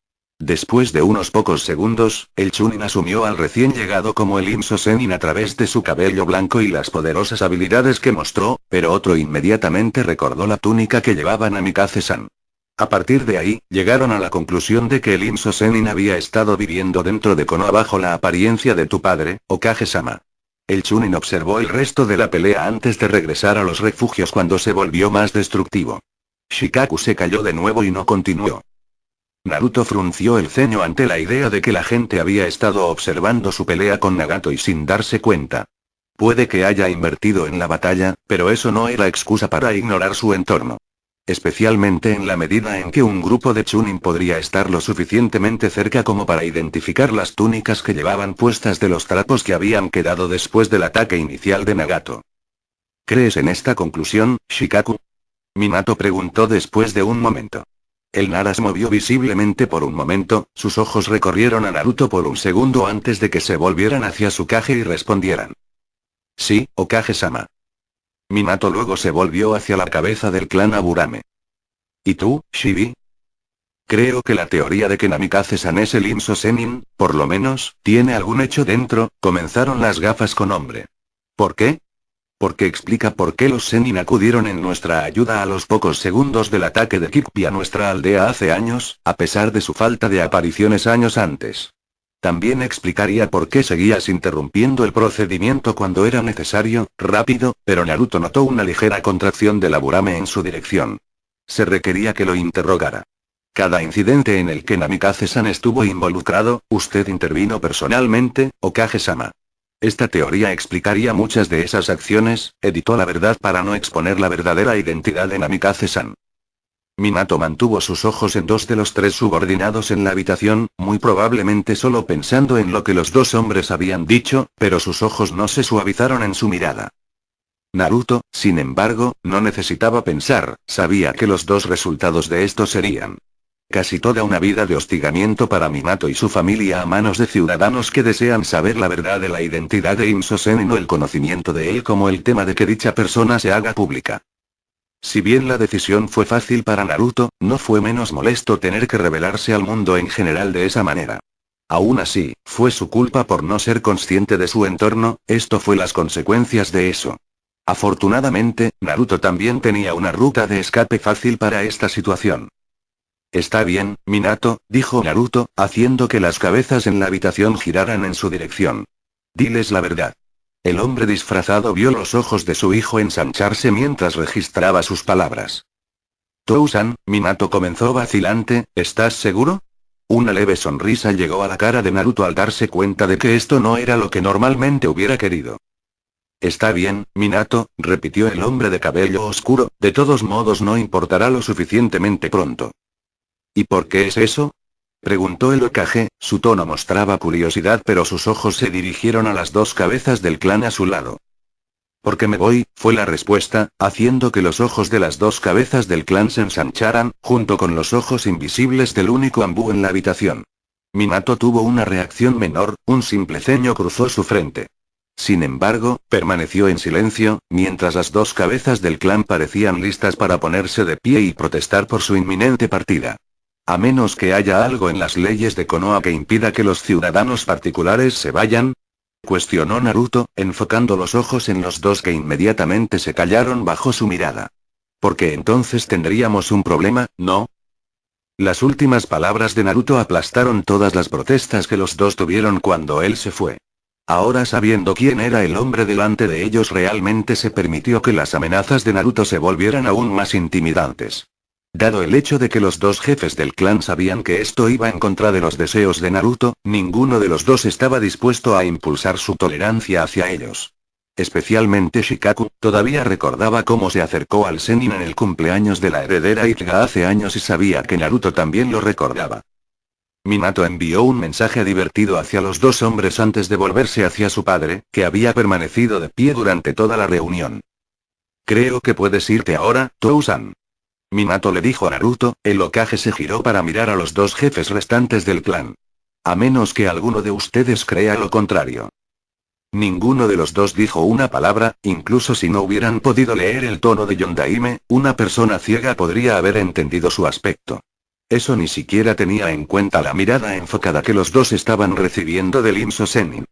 Después de unos pocos segundos, el Chunin asumió al recién llegado como el Inso Sennin a través de su cabello blanco y las poderosas habilidades que mostró, pero otro inmediatamente recordó la túnica que llevaba Namikaze-san. A partir de ahí, llegaron a la conclusión de que el Inso Sennin había estado viviendo dentro de Konoha bajo la apariencia de tu padre, Okage-sama. El Chunin observó el resto de la pelea antes de regresar a los refugios cuando se volvió más destructivo. Shikaku se calló de nuevo y no continuó. Naruto frunció el ceño ante la idea de que la gente había estado observando su pelea con Nagato y sin darse cuenta. Puede que haya invertido en la batalla, pero eso no era excusa para ignorar su entorno. Especialmente en la medida en que un grupo de Chunin podría estar lo suficientemente cerca como para identificar las túnicas que llevaban puestas de los trapos que habían quedado después del ataque inicial de Nagato. ¿Crees en esta conclusión, Shikaku? Minato preguntó después de un momento. El Nara se movió visiblemente por un momento, sus ojos recorrieron a Naruto por un segundo antes de que se volvieran hacia su Kage y respondieran. Sí, Okage-sama. Minato luego se volvió hacia la cabeza del clan Aburame. ¿Y tú, Shibi? Creo que la teoría de que Namikaze-san es el Inso Sennin, por lo menos, tiene algún hecho dentro, comenzaron las gafas con hombre. ¿Por qué? Porque explica por qué los Sennin acudieron en nuestra ayuda a los pocos segundos del ataque de Kikpi a nuestra aldea hace años, a pesar de su falta de apariciones años antes. También explicaría por qué seguías interrumpiendo el procedimiento cuando era necesario, rápido, pero Naruto notó una ligera contracción del Aburame en su dirección. Se requería que lo interrogara. Cada incidente en el que Namikaze-san estuvo involucrado, usted intervino personalmente, Okage-sama. Esta teoría explicaría muchas de esas acciones, editó la verdad para no exponer la verdadera identidad de Namikaze-san. Minato mantuvo sus ojos en dos de los tres subordinados en la habitación, muy probablemente solo pensando en lo que los dos hombres habían dicho, pero sus ojos no se suavizaron en su mirada. Naruto, sin embargo, no necesitaba pensar, sabía que los dos resultados de esto serían casi toda una vida de hostigamiento para Minato y su familia a manos de ciudadanos que desean saber la verdad de la identidad de Inso Sennin o el conocimiento de él como el tema de que dicha persona se haga pública. Si bien la decisión fue fácil para Naruto, no fue menos molesto tener que revelarse al mundo en general de esa manera. Aún así, fue su culpa por no ser consciente de su entorno, esto fue las consecuencias de eso. Afortunadamente, Naruto también tenía una ruta de escape fácil para esta situación. Está bien, Minato, dijo Naruto, haciendo que las cabezas en la habitación giraran en su dirección. Diles la verdad. El hombre disfrazado vio los ojos de su hijo ensancharse mientras registraba sus palabras. Tou-san, Minato comenzó vacilante, ¿estás seguro? Una leve sonrisa llegó a la cara de Naruto al darse cuenta de que esto no era lo que normalmente hubiera querido. Está bien, Minato, repitió el hombre de cabello oscuro, de todos modos no importará lo suficientemente pronto. ¿Y por qué es eso? Preguntó el Hokage, su tono mostraba curiosidad pero sus ojos se dirigieron a las dos cabezas del clan a su lado. Porque me voy, fue la respuesta, haciendo que los ojos de las dos cabezas del clan se ensancharan, junto con los ojos invisibles del único ambú en la habitación. Minato tuvo una reacción menor, un simple ceño cruzó su frente. Sin embargo, permaneció en silencio, mientras las dos cabezas del clan parecían listas para ponerse de pie y protestar por su inminente partida. A menos que haya algo en las leyes de Konoha que impida que los ciudadanos particulares se vayan, cuestionó Naruto, enfocando los ojos en los dos que inmediatamente se callaron bajo su mirada. Porque entonces tendríamos un problema, ¿no? Las últimas palabras de Naruto aplastaron todas las protestas que los dos tuvieron cuando él se fue. Ahora sabiendo quién era el hombre delante de ellos realmente se permitió que las amenazas de Naruto se volvieran aún más intimidantes. Dado el hecho de que los dos jefes del clan sabían que esto iba en contra de los deseos de Naruto, ninguno de los dos estaba dispuesto a impulsar su tolerancia hacia ellos. Especialmente Shikaku, todavía recordaba cómo se acercó al Zenin en el cumpleaños de la heredera Itaga hace años y sabía que Naruto también lo recordaba. Minato envió un mensaje divertido hacia los dos hombres antes de volverse hacia su padre, que había permanecido de pie durante toda la reunión. Creo que puedes irte ahora, Tou-san. Minato le dijo a Naruto, el Hokage se giró para mirar a los dos jefes restantes del clan. A menos que alguno de ustedes crea lo contrario. Ninguno de los dos dijo una palabra, incluso si no hubieran podido leer el tono de Yondaime, una persona ciega podría haber entendido su aspecto. Eso ni siquiera tenía en cuenta la mirada enfocada que los dos estaban recibiendo del Inso Zenin.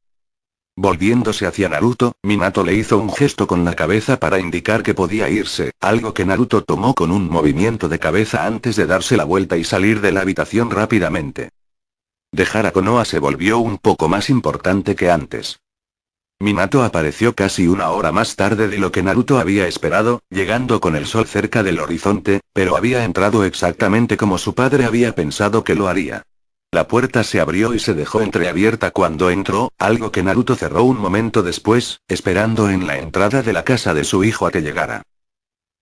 Volviéndose hacia Naruto, Minato le hizo un gesto con la cabeza para indicar que podía irse, algo que Naruto tomó con un movimiento de cabeza antes de darse la vuelta y salir de la habitación rápidamente. Dejar a Konoha se volvió un poco más importante que antes. Minato apareció casi una hora más tarde de lo que Naruto había esperado, llegando con el sol cerca del horizonte, pero había entrado exactamente como su padre había pensado que lo haría. La puerta se abrió y se dejó entreabierta cuando entró, algo que Naruto cerró un momento después, esperando en la entrada de la casa de su hijo a que llegara.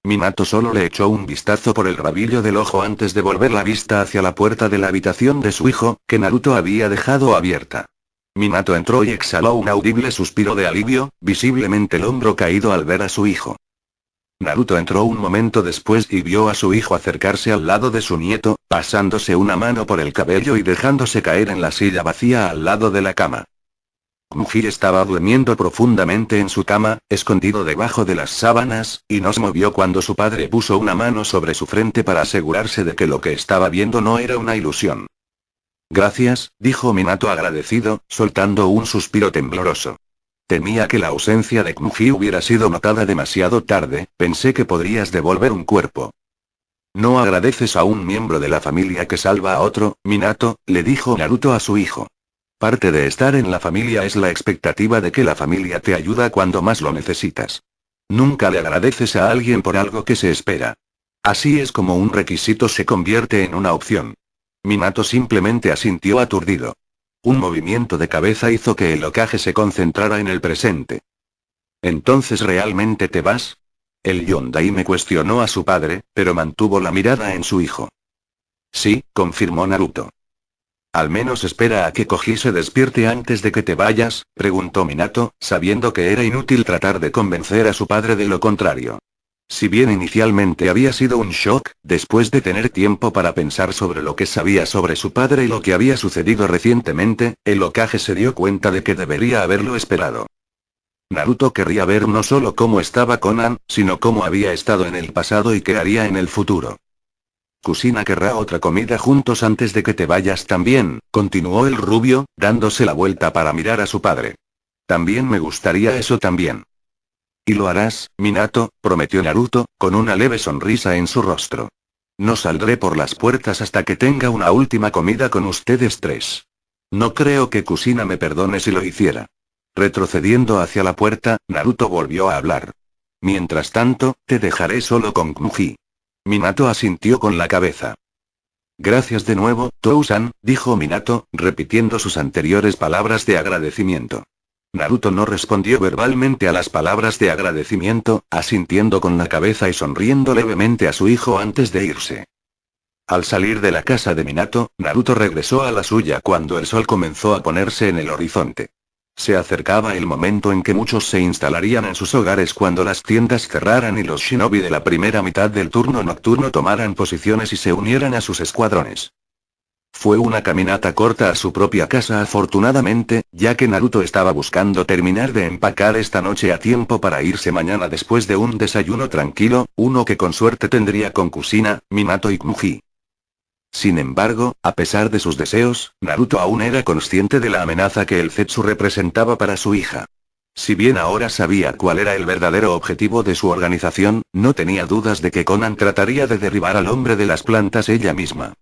Minato solo le echó un vistazo por el rabillo del ojo antes de volver la vista hacia la puerta de la habitación de su hijo, que Naruto había dejado abierta. Minato entró y exhaló un audible suspiro de alivio, visiblemente el hombro caído al ver a su hijo. Naruto entró un momento después y vio a su hijo acercarse al lado de su nieto, pasándose una mano por el cabello y dejándose caer en la silla vacía al lado de la cama. Muji estaba durmiendo profundamente en su cama, escondido debajo de las sábanas, y no se movió cuando su padre puso una mano sobre su frente para asegurarse de que lo que estaba viendo no era una ilusión. Gracias, dijo Minato agradecido, soltando un suspiro tembloroso. Temía que la ausencia de Muji hubiera sido notada demasiado tarde, pensé que podrías devolver un cuerpo. No agradeces a un miembro de la familia que salva a otro, Minato, le dijo Naruto a su hijo. Parte de estar en la familia es la expectativa de que la familia te ayuda cuando más lo necesitas. Nunca le agradeces a alguien por algo que se espera. Así es como un requisito se convierte en una opción. Minato simplemente asintió aturdido. Un movimiento de cabeza hizo que el Hokage se concentrara en el presente. ¿Entonces realmente te vas? El Yondaime cuestionó a su padre, pero mantuvo la mirada en su hijo. Sí, confirmó Naruto. Al menos espera a que Koji se despierte antes de que te vayas, preguntó Minato, sabiendo que era inútil tratar de convencer a su padre de lo contrario. Si bien inicialmente había sido un shock, después de tener tiempo para pensar sobre lo que sabía sobre su padre y lo que había sucedido recientemente, el Hokage se dio cuenta de que debería haberlo esperado. Naruto querría ver no solo cómo estaba Konan, sino cómo había estado en el pasado y qué haría en el futuro. Kusina querrá otra comida juntos antes de que te vayas también, continuó el rubio, dándose la vuelta para mirar a su padre. También me gustaría eso también. Y lo harás, Minato, prometió Naruto, con una leve sonrisa en su rostro. No saldré por las puertas hasta que tenga una última comida con ustedes tres. No creo que Kusina me perdone si lo hiciera. Retrocediendo hacia la puerta, Naruto volvió a hablar. Mientras tanto, te dejaré solo con Muji. Minato asintió con la cabeza. Gracias de nuevo, Tou-san, dijo Minato, repitiendo sus anteriores palabras de agradecimiento. Naruto no respondió verbalmente a las palabras de agradecimiento, asintiendo con la cabeza y sonriendo levemente a su hijo antes de irse. Al salir de la casa de Minato, Naruto regresó a la suya cuando el sol comenzó a ponerse en el horizonte. Se acercaba el momento en que muchos se instalarían en sus hogares cuando las tiendas cerraran y los shinobi de la primera mitad del turno nocturno tomaran posiciones y se unieran a sus escuadrones. Fue una caminata corta a su propia casa afortunadamente, ya que Naruto estaba buscando terminar de empacar esta noche a tiempo para irse mañana después de un desayuno tranquilo, uno que con suerte tendría con Kusina, Minato y Kumuji. Sin embargo, a pesar de sus deseos, Naruto aún era consciente de la amenaza que el Zetsu representaba para su hija. Si bien ahora sabía cuál era el verdadero objetivo de su organización, no tenía dudas de que Konan trataría de derribar al hombre de las plantas ella misma.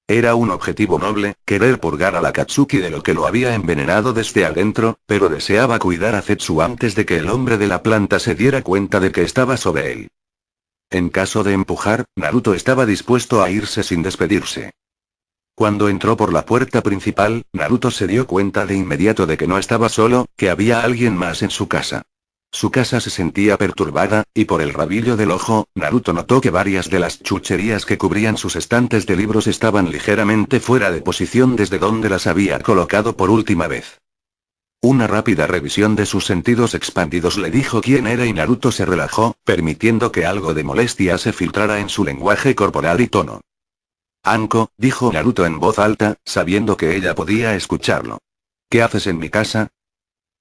Era un objetivo noble, querer purgar a la Akatsuki de lo que lo había envenenado desde adentro, pero deseaba cuidar a Zetsu antes de que el hombre de la planta se diera cuenta de que estaba sobre él. En caso de empujar, Naruto estaba dispuesto a irse sin despedirse. Cuando entró por la puerta principal, Naruto se dio cuenta de inmediato de que no estaba solo, que había alguien más en su casa. Su casa se sentía perturbada, y por el rabillo del ojo, Naruto notó que varias de las chucherías que cubrían sus estantes de libros estaban ligeramente fuera de posición desde donde las había colocado por última vez. Una rápida revisión de sus sentidos expandidos le dijo quién era y Naruto se relajó, permitiendo que algo de molestia se filtrara en su lenguaje corporal y tono. Anko, dijo Naruto en voz alta, sabiendo que ella podía escucharlo. ¿Qué haces en mi casa?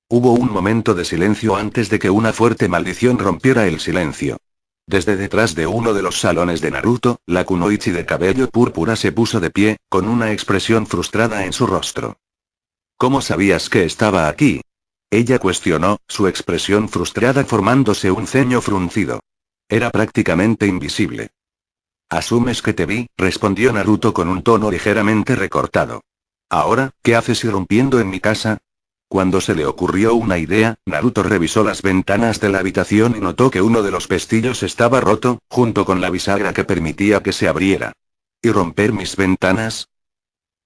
Hubo un momento de silencio antes de que una fuerte maldición rompiera el silencio. Desde detrás de uno de los salones de Naruto, la kunoichi de cabello púrpura se puso de pie, con una expresión frustrada en su rostro. ¿Cómo sabías que estaba aquí? Ella cuestionó, su expresión frustrada formándose un ceño fruncido. Era prácticamente invisible. Asumes que te vi, respondió Naruto con un tono ligeramente recortado. Ahora, ¿qué haces irrumpiendo en mi casa? Cuando se le ocurrió una idea, Naruto revisó las ventanas de la habitación y notó que uno de los pestillos estaba roto, junto con la bisagra que permitía que se abriera. ¿Y romper mis ventanas?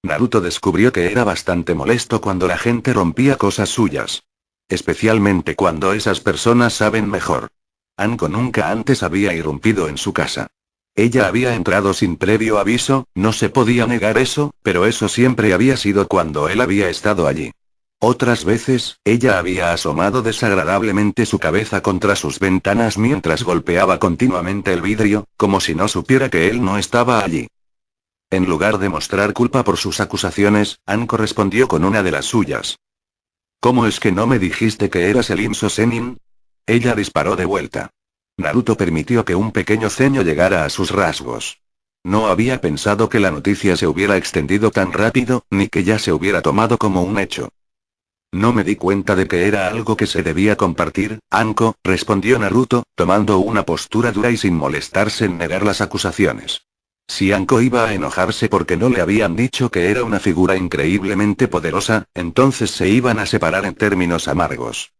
Naruto descubrió que era bastante molesto cuando la gente rompía cosas suyas. Especialmente cuando esas personas saben mejor. Anko nunca antes había irrumpido en su casa. Ella había entrado sin previo aviso, no se podía negar eso, pero eso siempre había sido cuando él había estado allí. Otras veces, ella había asomado desagradablemente su cabeza contra sus ventanas mientras golpeaba continuamente el vidrio, como si no supiera que él no estaba allí. En lugar de mostrar culpa por sus acusaciones, Anko respondió con una de las suyas. ¿Cómo es que no me dijiste que eras el Inso Sennin? Ella disparó de vuelta. Naruto permitió que un pequeño ceño llegara a sus rasgos. No había pensado que la noticia se hubiera extendido tan rápido, ni que ya se hubiera tomado como un hecho. No me di cuenta de que era algo que se debía compartir, Anko, respondió Naruto, tomando una postura dura y sin molestarse en negar las acusaciones. Si Anko iba a enojarse porque no le habían dicho que era una figura increíblemente poderosa, entonces se iban a separar en términos amargos.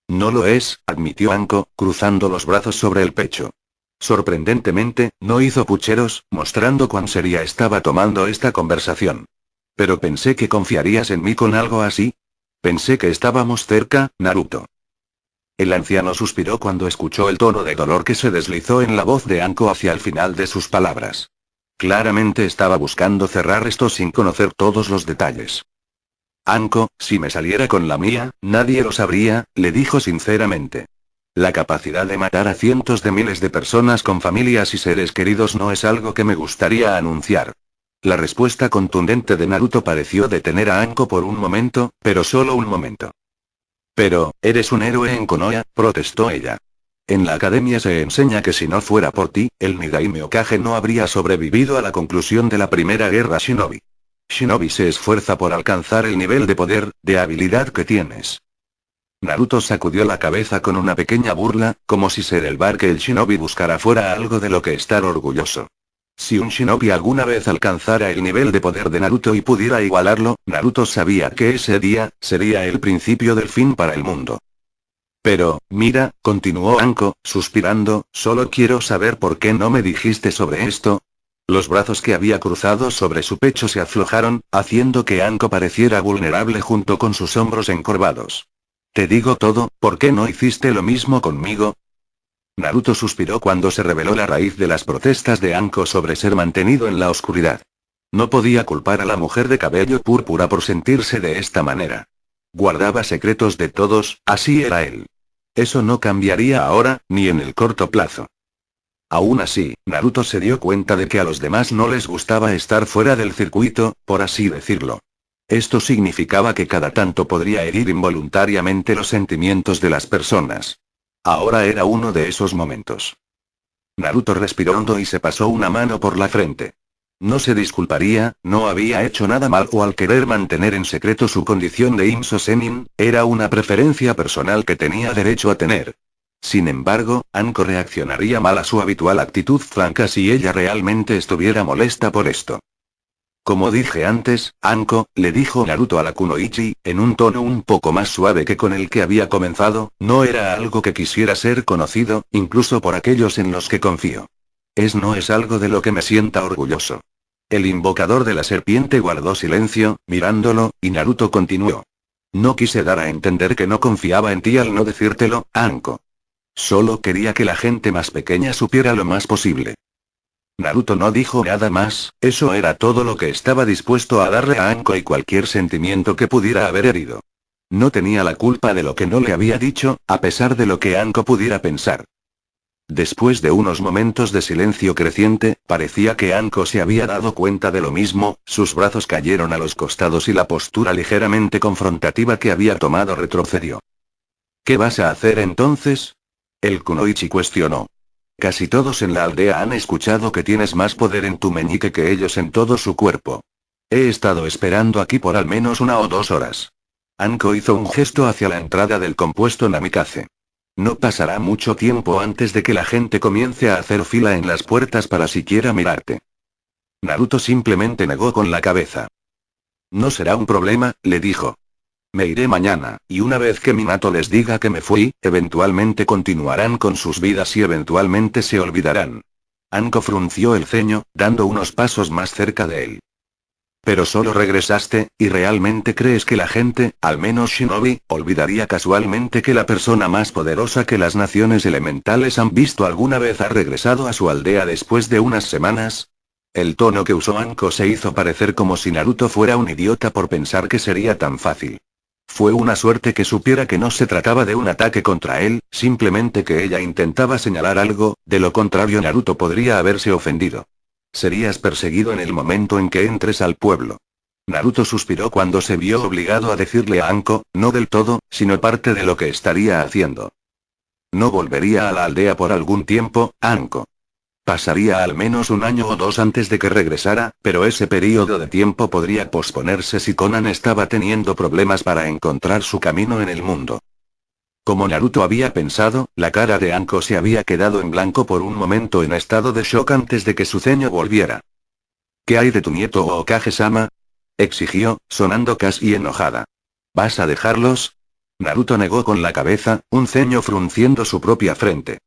No lo es, admitió Anko, cruzando los brazos sobre el pecho. Sorprendentemente, no hizo pucheros, mostrando cuán seria estaba tomando esta conversación. Pero pensé que confiarías en mí con algo así. Pensé que estábamos cerca, Naruto. El anciano suspiró cuando escuchó el tono de dolor que se deslizó en la voz de Anko hacia el final de sus palabras. Claramente estaba buscando cerrar esto sin conocer todos los detalles. Anko, si me saliera con la mía, nadie lo sabría, le dijo sinceramente. La capacidad de matar a cientos de miles de personas con familias y seres queridos no es algo que me gustaría anunciar. La respuesta contundente de Naruto pareció detener a Anko por un momento, pero solo un momento. Pero, eres un héroe en Konoha, protestó ella. En la academia se enseña que si no fuera por ti, el Nidaime Hokage no habría sobrevivido a la conclusión de la primera guerra Shinobi. Shinobi se esfuerza por alcanzar el nivel de poder, de habilidad que tienes. Naruto sacudió la cabeza con una pequeña burla, como si ser el bar que el Shinobi buscara fuera algo de lo que estar orgulloso. Si un Shinobi alguna vez alcanzara el nivel de poder de Naruto y pudiera igualarlo, Naruto sabía que ese día, sería el principio del fin para el mundo. Pero, mira, continuó Anko, suspirando, solo quiero saber por qué no me dijiste sobre esto. Los brazos que había cruzado sobre su pecho se aflojaron, haciendo que Anko pareciera vulnerable junto con sus hombros encorvados. Te digo todo, ¿por qué no hiciste lo mismo conmigo? Naruto suspiró cuando se reveló la raíz de las protestas de Anko sobre ser mantenido en la oscuridad. No podía culpar a la mujer de cabello púrpura por sentirse de esta manera. Guardaba secretos de todos, así era él. Eso no cambiaría ahora, ni en el corto plazo. Aún así, Naruto se dio cuenta de que a los demás no les gustaba estar fuera del circuito, por así decirlo. Esto significaba que cada tanto podría herir involuntariamente los sentimientos de las personas. Ahora era uno de esos momentos. Naruto respiró hondo y se pasó una mano por la frente. No se disculparía, no había hecho nada mal o al querer mantener en secreto su condición de Imso Senin, era una preferencia personal que tenía derecho a tener. Sin embargo, Anko reaccionaría mal a su habitual actitud franca si ella realmente estuviera molesta por esto. Como dije antes, Anko, le dijo Naruto a la Kunoichi, en un tono un poco más suave que con el que había comenzado, no era algo que quisiera ser conocido, incluso por aquellos en los que confío. No es algo de lo que me sienta orgulloso. El invocador de la serpiente guardó silencio, mirándolo, y Naruto continuó. No quise dar a entender que no confiaba en ti al no decírtelo, Anko. Solo quería que la gente más pequeña supiera lo más posible. Naruto no dijo nada más, eso era todo lo que estaba dispuesto a darle a Anko y cualquier sentimiento que pudiera haber herido. No tenía la culpa de lo que no le había dicho, a pesar de lo que Anko pudiera pensar. Después de unos momentos de silencio creciente, parecía que Anko se había dado cuenta de lo mismo, sus brazos cayeron a los costados y la postura ligeramente confrontativa que había tomado retrocedió. ¿Qué vas a hacer entonces? El Kunoichi cuestionó. Casi todos en la aldea han escuchado que tienes más poder en tu meñique que ellos en todo su cuerpo. He estado esperando aquí por al menos 1 o 2 horas. Anko hizo un gesto hacia la entrada del compuesto Namikaze. No pasará mucho tiempo antes de que la gente comience a hacer fila en las puertas para siquiera mirarte. Naruto simplemente negó con la cabeza. No será un problema, le dijo. Me iré mañana, y una vez que Minato les diga que me fui, eventualmente continuarán con sus vidas y eventualmente se olvidarán. Anko frunció el ceño, dando unos pasos más cerca de él. Pero solo regresaste, ¿y realmente crees que la gente, al menos Shinobi, olvidaría casualmente que la persona más poderosa que las naciones elementales han visto alguna vez ha regresado a su aldea después de unas semanas? El tono que usó Anko se hizo parecer como si Naruto fuera un idiota por pensar que sería tan fácil. Fue una suerte que supiera que no se trataba de un ataque contra él, simplemente que ella intentaba señalar algo, de lo contrario Naruto podría haberse ofendido. Serías perseguido en el momento en que entres al pueblo. Naruto suspiró cuando se vio obligado a decirle a Anko, no del todo, sino parte de lo que estaría haciendo. No volvería a la aldea por algún tiempo, Anko. Pasaría al menos 1 año o 2 antes de que regresara, pero ese período de tiempo podría posponerse si Konan estaba teniendo problemas para encontrar su camino en el mundo. Como Naruto había pensado, la cara de Anko se había quedado en blanco por un momento en estado de shock antes de que su ceño volviera. ¿Qué hay de tu nieto Hokage-sama? Exigió, sonando casi enojada. ¿Vas a dejarlos? Naruto negó con la cabeza, un ceño frunciendo su propia frente.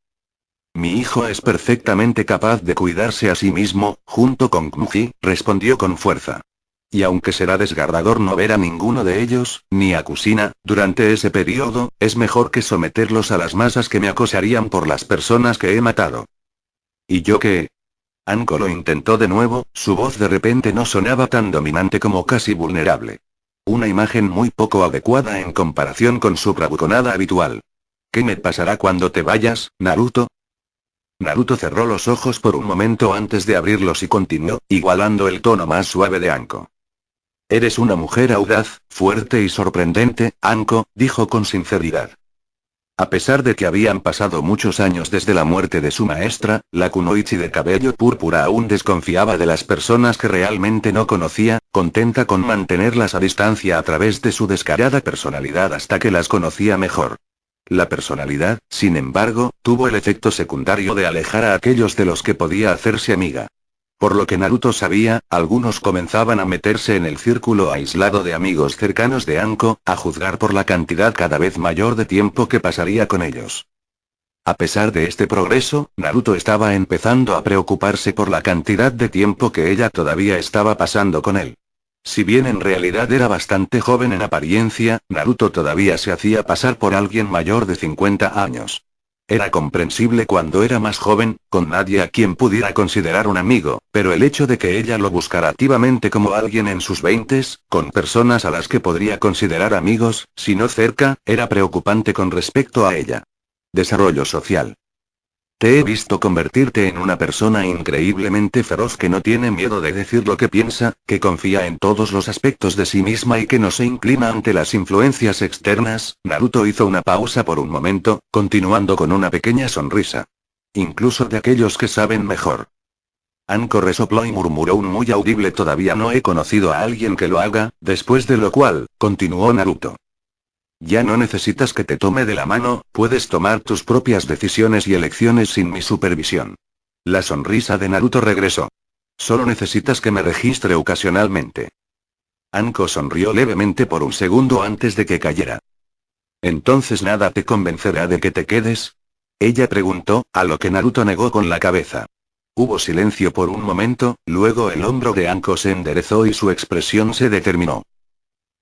Mi hijo es perfectamente capaz de cuidarse a sí mismo, junto con Kmuji, respondió con fuerza. Y aunque será desgarrador no ver a ninguno de ellos, ni a Kusina, durante ese periodo, es mejor que someterlos a las masas que me acosarían por las personas que he matado. ¿Y yo qué? Anko lo intentó de nuevo, su voz de repente no sonaba tan dominante como casi vulnerable. Una imagen muy poco adecuada en comparación con su bravuconada habitual. ¿Qué me pasará cuando te vayas, Naruto? Naruto cerró los ojos por un momento antes de abrirlos y continuó, igualando el tono más suave de Anko. Eres una mujer audaz, fuerte y sorprendente, Anko, dijo con sinceridad. A pesar de que habían pasado muchos años desde la muerte de su maestra, la Kunoichi de cabello púrpura aún desconfiaba de las personas que realmente no conocía, contenta con mantenerlas a distancia a través de su descarada personalidad hasta que las conocía mejor. La personalidad, sin embargo, tuvo el efecto secundario de alejar a aquellos de los que podía hacerse amiga. Por lo que Naruto sabía, algunos comenzaban a meterse en el círculo aislado de amigos cercanos de Anko, a juzgar por la cantidad cada vez mayor de tiempo que pasaría con ellos. A pesar de este progreso, Naruto estaba empezando a preocuparse por la cantidad de tiempo que ella todavía estaba pasando con él. Si bien en realidad era bastante joven en apariencia, Naruto todavía se hacía pasar por alguien mayor de 50 años. Era comprensible cuando era más joven, con nadie a quien pudiera considerar un amigo, pero el hecho de que ella lo buscara activamente como alguien en sus veintes, con personas a las que podría considerar amigos, si no cerca, era preocupante con respecto a ella. Desarrollo social. Te he visto convertirte en una persona increíblemente feroz que no tiene miedo de decir lo que piensa, que confía en todos los aspectos de sí misma y que no se inclina ante las influencias externas. Naruto hizo una pausa por un momento, continuando con una pequeña sonrisa. Incluso de aquellos que saben mejor. Anko resopló y murmuró un muy audible: todavía no he conocido a alguien que lo haga, después de lo cual, continuó Naruto. Ya no necesitas que te tome de la mano, puedes tomar tus propias decisiones y elecciones sin mi supervisión. La sonrisa de Naruto regresó. Solo necesitas que me registre ocasionalmente. Anko sonrió levemente por un segundo antes de que cayera. ¿Entonces nada te convencerá de que te quedes? Ella preguntó, a lo que Naruto negó con la cabeza. Hubo silencio por un momento, luego el hombro de Anko se enderezó y su expresión se determinó.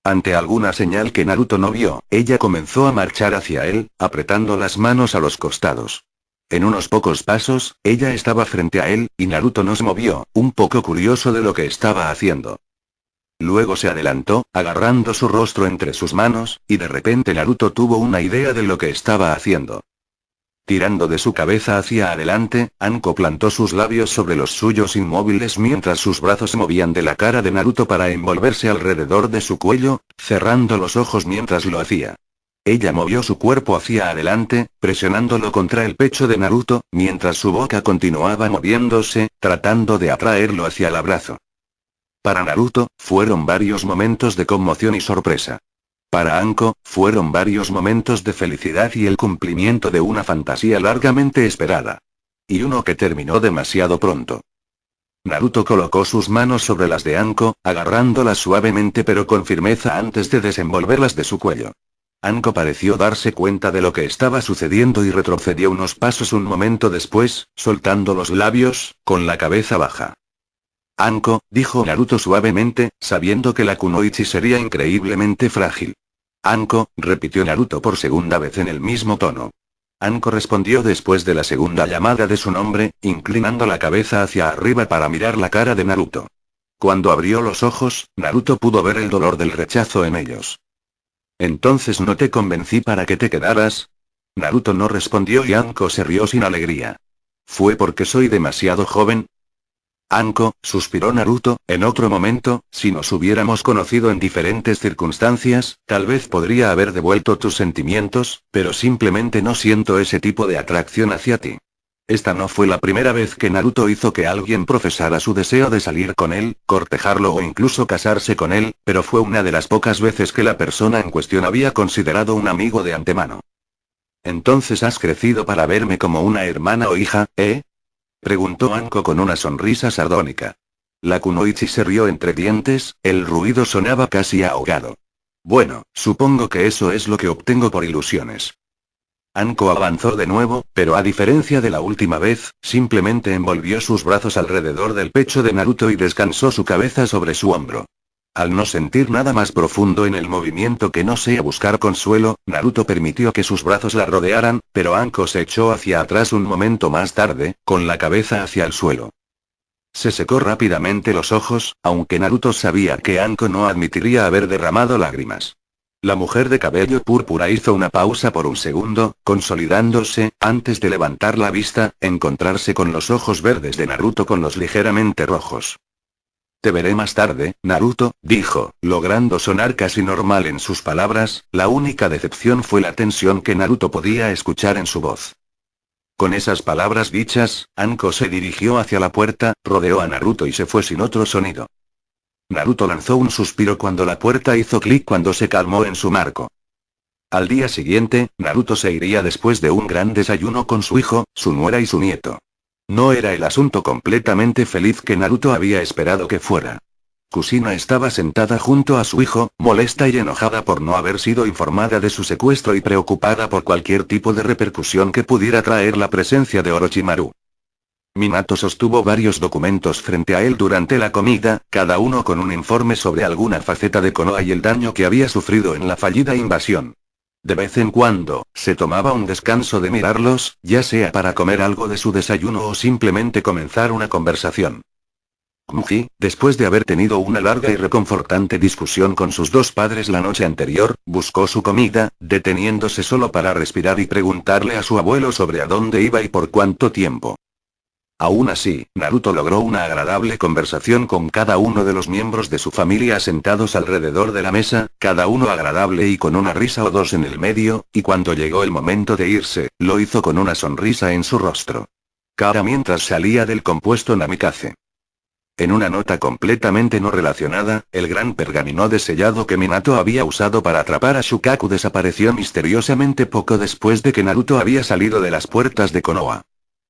Ante alguna señal que Naruto no vio, ella comenzó a marchar hacia él, apretando las manos a los costados. En unos pocos pasos, ella estaba frente a él, y Naruto no se movió, un poco curioso de lo que estaba haciendo. Luego se adelantó, agarrando su rostro entre sus manos, y de repente Naruto tuvo una idea de lo que estaba haciendo. Tirando de su cabeza hacia adelante, Anko plantó sus labios sobre los suyos inmóviles mientras sus brazos se movían de la cara de Naruto para envolverse alrededor de su cuello, cerrando los ojos mientras lo hacía. Ella movió su cuerpo hacia adelante, presionándolo contra el pecho de Naruto, mientras su boca continuaba moviéndose, tratando de atraerlo hacia el abrazo. Para Naruto, fueron varios momentos de conmoción y sorpresa. Para Anko, fueron varios momentos de felicidad y el cumplimiento de una fantasía largamente esperada. Y uno que terminó demasiado pronto. Naruto colocó sus manos sobre las de Anko, agarrándolas suavemente pero con firmeza antes de desenvolverlas de su cuello. Anko pareció darse cuenta de lo que estaba sucediendo y retrocedió unos pasos un momento después, soltando los labios, con la cabeza baja. Anko, dijo Naruto suavemente, sabiendo que la kunoichi sería increíblemente frágil. Anko, repitió Naruto por segunda vez en el mismo tono. Anko respondió después de la segunda llamada de su nombre, inclinando la cabeza hacia arriba para mirar la cara de Naruto. Cuando abrió los ojos, Naruto pudo ver el dolor del rechazo en ellos. ¿Entonces no te convencí para que te quedaras? Naruto no respondió y Anko se rió sin alegría. ¿Fue porque soy demasiado joven? Anko, suspiró Naruto, en otro momento, si nos hubiéramos conocido en diferentes circunstancias, tal vez podría haber devuelto tus sentimientos, pero simplemente no siento ese tipo de atracción hacia ti. Esta no fue la primera vez que Naruto hizo que alguien profesara su deseo de salir con él, cortejarlo o incluso casarse con él, pero fue una de las pocas veces que la persona en cuestión había considerado un amigo de antemano. ¿Entonces has crecido para verme como una hermana o hija, eh? Preguntó Anko con una sonrisa sardónica. La kunoichi se rió entre dientes, el ruido sonaba casi ahogado. Bueno, supongo que eso es lo que obtengo por ilusiones. Anko avanzó de nuevo, pero a diferencia de la última vez, simplemente envolvió sus brazos alrededor del pecho de Naruto y descansó su cabeza sobre su hombro. Al no sentir nada más profundo en el movimiento que no sea buscar consuelo, Naruto permitió que sus brazos la rodearan, pero Anko se echó hacia atrás un momento más tarde, con la cabeza hacia el suelo. Se secó rápidamente los ojos, aunque Naruto sabía que Anko no admitiría haber derramado lágrimas. La mujer de cabello púrpura hizo una pausa por un segundo, consolidándose, antes de levantar la vista, encontrarse con los ojos verdes de Naruto con los ligeramente rojos. Te veré más tarde, Naruto, dijo, logrando sonar casi normal en sus palabras, la única decepción fue la tensión que Naruto podía escuchar en su voz. Con esas palabras dichas, Anko se dirigió hacia la puerta, rodeó a Naruto y se fue sin otro sonido. Naruto lanzó un suspiro cuando la puerta hizo clic cuando se calmó en su marco. Al día siguiente, Naruto se iría después de un gran desayuno con su hijo, su nuera y su nieto. No era el asunto completamente feliz que Naruto había esperado que fuera. Kusina estaba sentada junto a su hijo, molesta y enojada por no haber sido informada de su secuestro y preocupada por cualquier tipo de repercusión que pudiera traer la presencia de Orochimaru. Minato sostuvo varios documentos frente a él durante la comida, cada uno con un informe sobre alguna faceta de Konoha y el daño que había sufrido en la fallida invasión. De vez en cuando, se tomaba un descanso de mirarlos, ya sea para comer algo de su desayuno o simplemente comenzar una conversación. Muji, después de haber tenido una larga y reconfortante discusión con sus dos padres la noche anterior, buscó su comida, deteniéndose solo para respirar y preguntarle a su abuelo sobre a dónde iba y por cuánto tiempo. Aún así, Naruto logró una agradable conversación con cada uno de los miembros de su familia sentados alrededor de la mesa, cada uno agradable y con una risa o dos en el medio, y cuando llegó el momento de irse, lo hizo con una sonrisa en su rostro. Cara mientras salía del compuesto Namikaze. En una nota completamente no relacionada, el gran pergamino de sellado que Minato había usado para atrapar a Shukaku desapareció misteriosamente poco después de que Naruto había salido de las puertas de Konoha.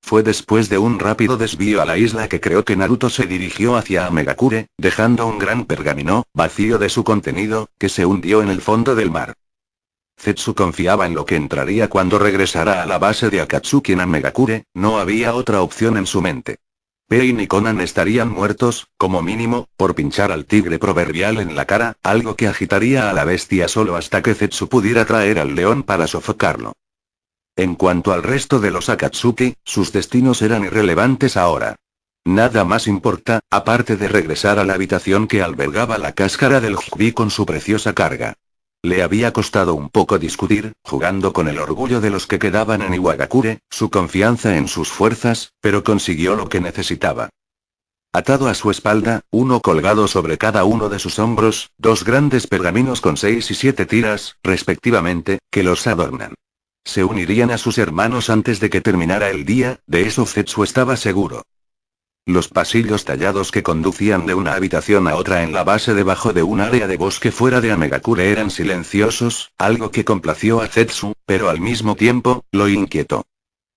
Fue después de un rápido desvío a la isla que creó que Naruto se dirigió hacia Amegakure, dejando un gran pergamino, vacío de su contenido, que se hundió en el fondo del mar. Zetsu confiaba en lo que entraría cuando regresara a la base de Akatsuki en Amegakure, no había otra opción en su mente. Pain y Conan estarían muertos, como mínimo, por pinchar al tigre proverbial en la cara, algo que agitaría a la bestia solo hasta que Zetsu pudiera traer al león para sofocarlo. En cuanto al resto de los Akatsuki, sus destinos eran irrelevantes ahora. Nada más importa, aparte de regresar a la habitación que albergaba la cáscara del Hikbi con su preciosa carga. Le había costado un poco discutir, jugando con el orgullo de los que quedaban en Iwagakure, su confianza en sus fuerzas, pero consiguió lo que necesitaba. Atado a su espalda, uno colgado sobre cada uno de sus hombros, dos grandes pergaminos con 6 y 7 tiras, respectivamente, que los adornan. Se unirían a sus hermanos antes de que terminara el día, de eso Zetsu estaba seguro. Los pasillos tallados que conducían de una habitación a otra en la base debajo de un área de bosque fuera de Amegakure eran silenciosos, algo que complació a Zetsu, pero al mismo tiempo, lo inquietó.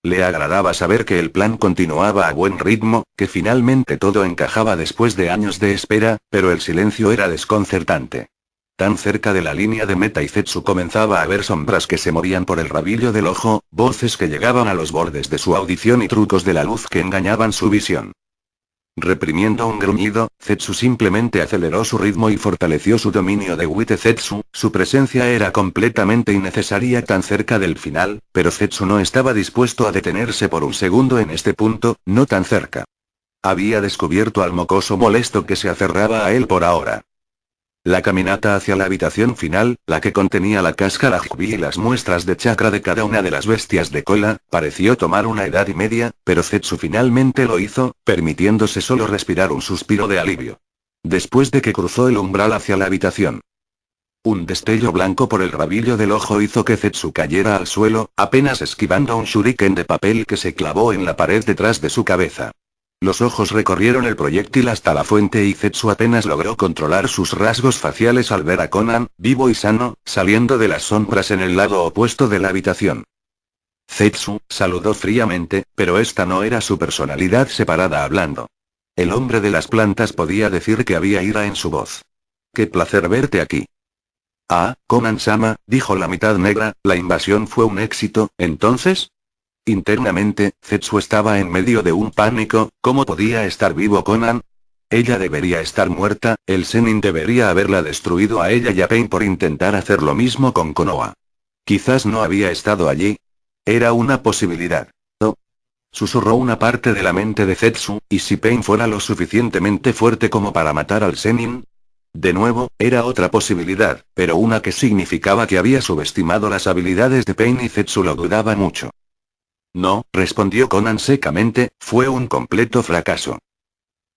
Le agradaba saber que el plan continuaba a buen ritmo, que finalmente todo encajaba después de años de espera, pero el silencio era desconcertante. Tan cerca de la línea de meta y Zetsu comenzaba a ver sombras que se movían por el rabillo del ojo, voces que llegaban a los bordes de su audición y trucos de la luz que engañaban su visión. Reprimiendo un gruñido, Zetsu simplemente aceleró su ritmo y fortaleció su dominio de Wite Zetsu, su presencia era completamente innecesaria tan cerca del final, pero Zetsu no estaba dispuesto a detenerse por un segundo en este punto, no tan cerca. Había descubierto al mocoso molesto que se aferraba a él por ahora. La caminata hacia la habitación final, la que contenía la cáscara Hikbi y las muestras de chakra de cada una de las bestias de cola, pareció tomar una edad y media, pero Zetsu finalmente lo hizo, permitiéndose solo respirar un suspiro de alivio. Después de que cruzó el umbral hacia la habitación. Un destello blanco por el rabillo del ojo hizo que Zetsu cayera al suelo, apenas esquivando un shuriken de papel que se clavó en la pared detrás de su cabeza. Los ojos recorrieron el proyectil hasta la fuente y Zetsu apenas logró controlar sus rasgos faciales al ver a Conan, vivo y sano, saliendo de las sombras en el lado opuesto de la habitación. Zetsu saludó fríamente, pero esta no era su personalidad separada hablando. El hombre de las plantas podía decir que había ira en su voz. «Qué placer verte aquí». «Ah, Conan-sama», dijo la mitad negra, «la invasión fue un éxito, ¿entonces?» Internamente, Zetsu estaba en medio de un pánico, ¿cómo podía estar vivo Conan? Ella debería estar muerta, el Zenin debería haberla destruido a ella y a Pain por intentar hacer lo mismo con Konoha. Quizás no había estado allí. Era una posibilidad. Oh. Susurró una parte de la mente de Zetsu, ¿y si Pain fuera lo suficientemente fuerte como para matar al Zenin? De nuevo, era otra posibilidad, pero una que significaba que había subestimado las habilidades de Pain y Zetsu lo dudaba mucho. No, respondió Conan secamente, fue un completo fracaso.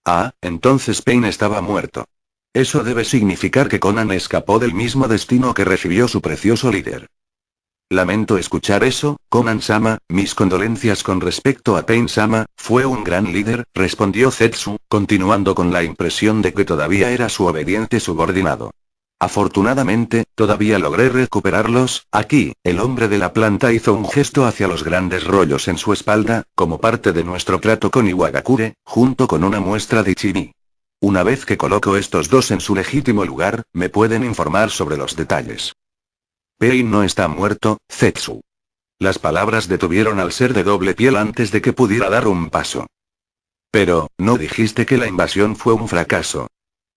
Ah, entonces Pain estaba muerto. Eso debe significar que Conan escapó del mismo destino que recibió su precioso líder. Lamento escuchar eso, Conan-sama, mis condolencias con respecto a Pain-sama, fue un gran líder, respondió Zetsu, continuando con la impresión de que todavía era su obediente subordinado. Afortunadamente, todavía logré recuperarlos. Aquí, el hombre de la planta hizo un gesto hacia los grandes rollos en su espalda, como parte de nuestro trato con Iwagakure, junto con una muestra de chibi. Una vez que coloco estos dos en su legítimo lugar, me pueden informar sobre los detalles. Pain no está muerto, Zetsu. Las palabras detuvieron al ser de doble piel antes de que pudiera dar un paso. Pero, ¿no dijiste que la invasión fue un fracaso?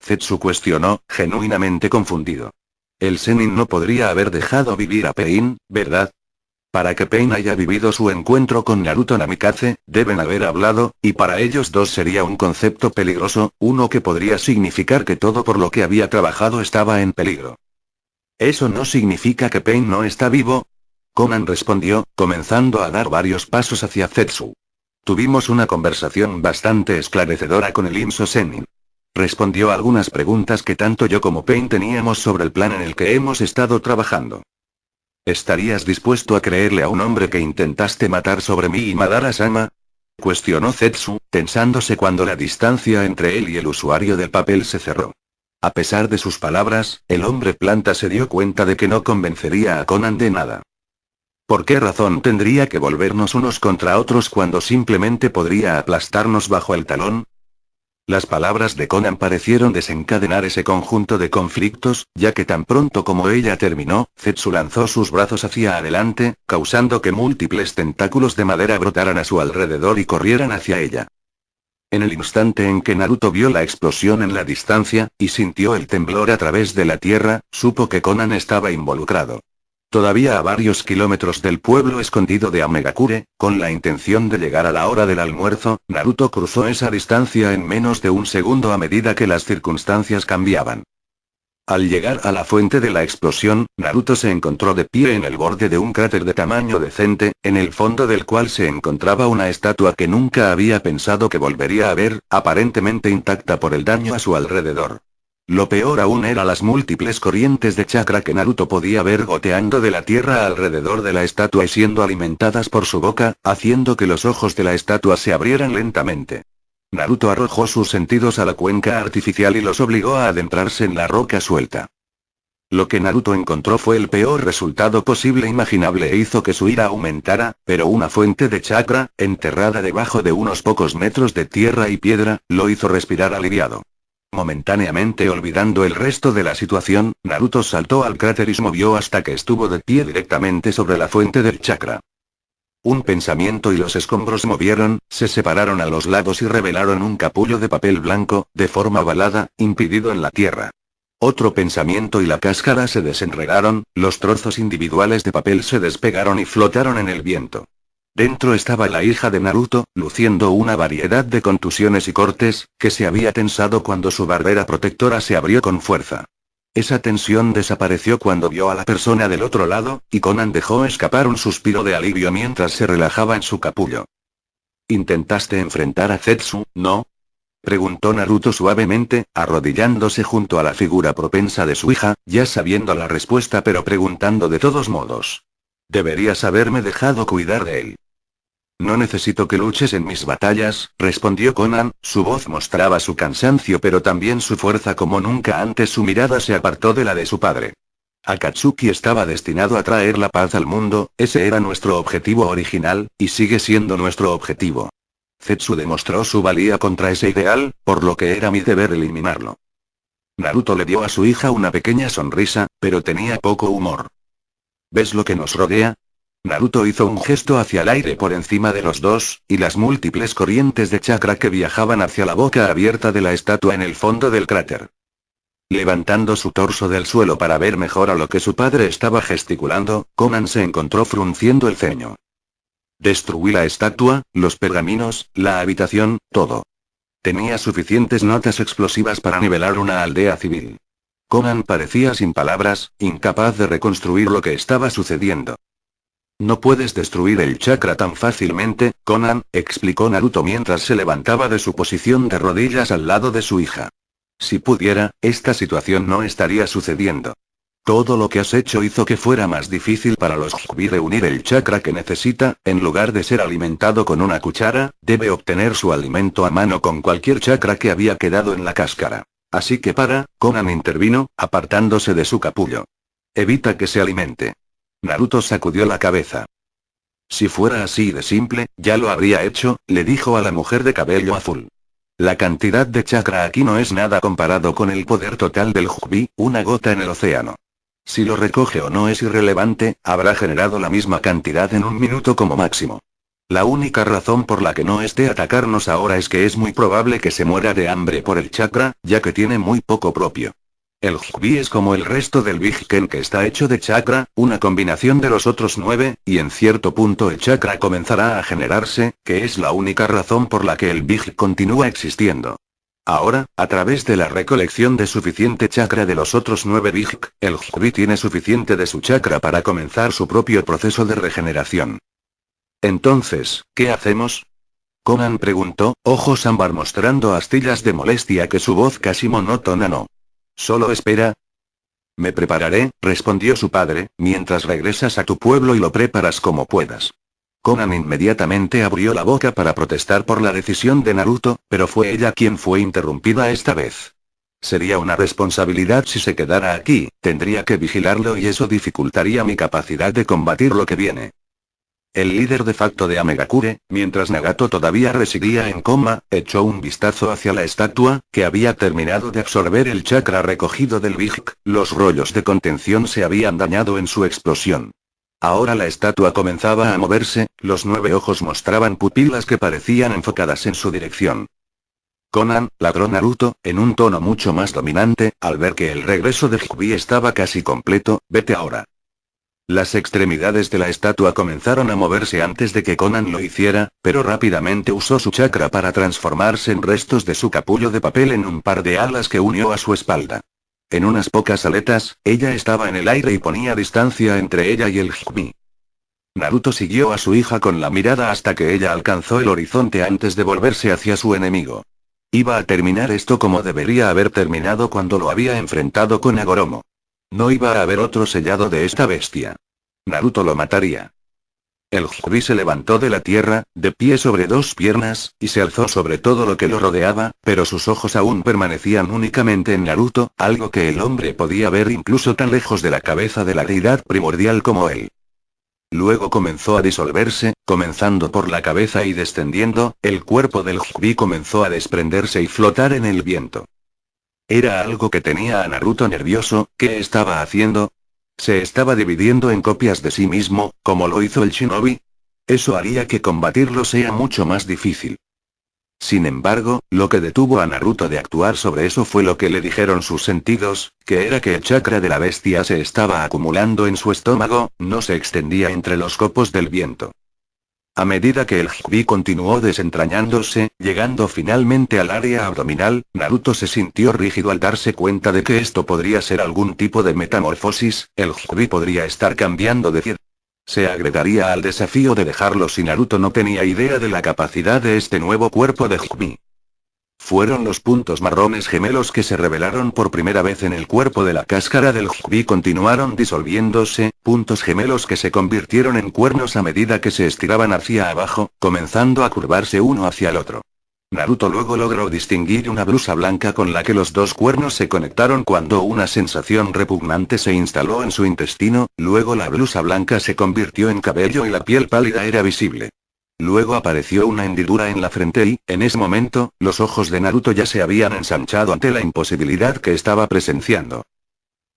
Zetsu cuestionó, genuinamente confundido. El Zenin no podría haber dejado vivir a Pain, ¿verdad? Para que Pain haya vivido su encuentro con Naruto Namikaze, deben haber hablado, y para ellos dos sería un concepto peligroso, uno que podría significar que todo por lo que había trabajado estaba en peligro. ¿Eso no significa que Pain no está vivo? Conan respondió, comenzando a dar varios pasos hacia Zetsu. Tuvimos una conversación bastante esclarecedora con el Inso Zenin. Respondió a algunas preguntas que tanto yo como Pain teníamos sobre el plan en el que hemos estado trabajando. ¿Estarías dispuesto a creerle a un hombre que intentaste matar sobre mí y Madara-sama? Cuestionó Zetsu, tensándose cuando la distancia entre él y el usuario del papel se cerró. A pesar de sus palabras, el hombre planta se dio cuenta de que no convencería a Conan de nada. ¿Por qué razón tendría que volvernos unos contra otros cuando simplemente podría aplastarnos bajo el talón? Las palabras de Conan parecieron desencadenar ese conjunto de conflictos, ya que tan pronto como ella terminó, Zetsu lanzó sus brazos hacia adelante, causando que múltiples tentáculos de madera brotaran a su alrededor y corrieran hacia ella. En el instante en que Naruto vio la explosión en la distancia, y sintió el temblor a través de la tierra, supo que Conan estaba involucrado. Todavía a varios kilómetros del pueblo escondido de Amegakure, con la intención de llegar a la hora del almuerzo, Naruto cruzó esa distancia en menos de un segundo a medida que las circunstancias cambiaban. Al llegar a la fuente de la explosión, Naruto se encontró de pie en el borde de un cráter de tamaño decente, en el fondo del cual se encontraba una estatua que nunca había pensado que volvería a ver, aparentemente intacta por el daño a su alrededor. Lo peor aún era las múltiples corrientes de chakra que Naruto podía ver goteando de la tierra alrededor de la estatua y siendo alimentadas por su boca, haciendo que los ojos de la estatua se abrieran lentamente. Naruto arrojó sus sentidos a la cuenca artificial y los obligó a adentrarse en la roca suelta. Lo que Naruto encontró fue el peor resultado posible imaginable e hizo que su ira aumentara, pero una fuente de chakra, enterrada debajo de unos pocos metros de tierra y piedra, lo hizo respirar aliviado. Momentáneamente olvidando el resto de la situación, Naruto saltó al cráter y se movió hasta que estuvo de pie directamente sobre la fuente del chakra. Un pensamiento y los escombros se movieron, se separaron a los lados y revelaron un capullo de papel blanco, de forma ovalada, impedido en la tierra. Otro pensamiento y la cáscara se desenredaron, los trozos individuales de papel se despegaron y flotaron en el viento. Dentro estaba la hija de Naruto, luciendo una variedad de contusiones y cortes, que se había tensado cuando su barrera protectora se abrió con fuerza. Esa tensión desapareció cuando vio a la persona del otro lado, y Conan dejó escapar un suspiro de alivio mientras se relajaba en su capullo. ¿Intentaste enfrentar a Zetsu, no? Preguntó Naruto suavemente, arrodillándose junto a la figura propensa de su hija, ya sabiendo la respuesta pero preguntando de todos modos. Deberías haberme dejado cuidar de él. No necesito que luches en mis batallas, respondió Conan, su voz mostraba su cansancio pero también su fuerza como nunca antes. Su mirada se apartó de la de su padre. Akatsuki estaba destinado a traer la paz al mundo, ese era nuestro objetivo original, y sigue siendo nuestro objetivo. Zetsu demostró su valía contra ese ideal, por lo que era mi deber eliminarlo. Naruto le dio a su hija una pequeña sonrisa, pero tenía poco humor. ¿Ves lo que nos rodea? Naruto hizo un gesto hacia el aire por encima de los dos, y las múltiples corrientes de chakra que viajaban hacia la boca abierta de la estatua en el fondo del cráter. Levantando su torso del suelo para ver mejor a lo que su padre estaba gesticulando, Conan se encontró frunciendo el ceño. Destruí la estatua, los pergaminos, la habitación, todo. Tenía suficientes notas explosivas para nivelar una aldea civil. Conan parecía sin palabras, incapaz de reconstruir lo que estaba sucediendo. No puedes destruir el chakra tan fácilmente, Conan, explicó Naruto mientras se levantaba de su posición de rodillas al lado de su hija. Si pudiera, esta situación no estaría sucediendo. Todo lo que has hecho hizo que fuera más difícil para los Hokbi reunir el chakra que necesita, en lugar de ser alimentado con una cuchara, debe obtener su alimento a mano con cualquier chakra que había quedado en la cáscara. Así que Conan intervino, apartándose de su capullo. Evita que se alimente. Naruto sacudió la cabeza. Si fuera así de simple, ya lo habría hecho, le dijo a la mujer de cabello azul. La cantidad de chakra aquí no es nada comparado con el poder total del Hukbi, una gota en el océano. Si lo recoge o no es irrelevante, habrá generado la misma cantidad en un minuto como máximo. La única razón por la que no esté a atacarnos ahora es que es muy probable que se muera de hambre por el chakra, ya que tiene muy poco propio. El Hukbi es como el resto del Big Ken que está hecho de chakra, una combinación de los otros 9, y en cierto punto el chakra comenzará a generarse, que es la única razón por la que el Big continúa existiendo. Ahora, a través de la recolección de suficiente chakra de los otros 9 Big, el Hukbi tiene suficiente de su chakra para comenzar su propio proceso de regeneración. Entonces, ¿qué hacemos? Conan preguntó, ojos ámbar mostrando astillas de molestia que su voz casi monótona no. Solo espera. Me prepararé, respondió su padre, mientras regresas a tu pueblo y lo preparas como puedas. Conan inmediatamente abrió la boca para protestar por la decisión de Naruto, pero fue ella quien fue interrumpida esta vez. Sería una responsabilidad si se quedara aquí, tendría que vigilarlo y eso dificultaría mi capacidad de combatir lo que viene. El líder de facto de Amegakure, mientras Nagato todavía residía en coma, echó un vistazo hacia la estatua, que había terminado de absorber el chakra recogido del Big. Los rollos de contención se habían dañado en su explosión. Ahora la estatua comenzaba a moverse, los 9 ojos mostraban pupilas que parecían enfocadas en su dirección. Conan, ladró Naruto, en un tono mucho más dominante, al ver que el regreso de Hikbi estaba casi completo, vete ahora. Las extremidades de la estatua comenzaron a moverse antes de que Conan lo hiciera, pero rápidamente usó su chakra para transformarse en restos de su capullo de papel en un par de alas que unió a su espalda. En unas pocas aletas, ella estaba en el aire y ponía distancia entre ella y el Hikbi. Naruto siguió a su hija con la mirada hasta que ella alcanzó el horizonte antes de volverse hacia su enemigo. Iba a terminar esto como debería haber terminado cuando lo había enfrentado con Agoromo. No iba a haber otro sellado de esta bestia. Naruto lo mataría. El Hikbi se levantó de la tierra, de pie sobre 2 piernas, y se alzó sobre todo lo que lo rodeaba, pero sus ojos aún permanecían únicamente en Naruto, algo que el hombre podía ver incluso tan lejos de la cabeza de la deidad primordial como él. Luego comenzó a disolverse, comenzando por la cabeza y descendiendo, el cuerpo del Hikbi comenzó a desprenderse y flotar en el viento. Era algo que tenía a Naruto nervioso. ¿Qué estaba haciendo? ¿Se estaba dividiendo en copias de sí mismo, como lo hizo el shinobi? Eso haría que combatirlo sea mucho más difícil. Sin embargo, lo que detuvo a Naruto de actuar sobre eso fue lo que le dijeron sus sentidos, que era que el chakra de la bestia se estaba acumulando en su estómago, no se extendía entre los copos del viento. A medida que el Hikbi continuó desentrañándose, llegando finalmente al área abdominal, Naruto se sintió rígido al darse cuenta de que esto podría ser algún tipo de metamorfosis, el Hikbi podría estar cambiando de se agregaría al desafío de dejarlo si Naruto no tenía idea de la capacidad de este nuevo cuerpo de Hikbi. Fueron los puntos marrones gemelos que se revelaron por primera vez en el cuerpo de la cáscara del Hikbi continuaron disolviéndose, puntos gemelos que se convirtieron en cuernos a medida que se estiraban hacia abajo, comenzando a curvarse uno hacia el otro. Naruto luego logró distinguir una blusa blanca con la que los 2 cuernos se conectaron cuando una sensación repugnante se instaló en su intestino, luego la blusa blanca se convirtió en cabello y la piel pálida era visible. Luego apareció una hendidura en la frente y, en ese momento, los ojos de Naruto ya se habían ensanchado ante la imposibilidad que estaba presenciando.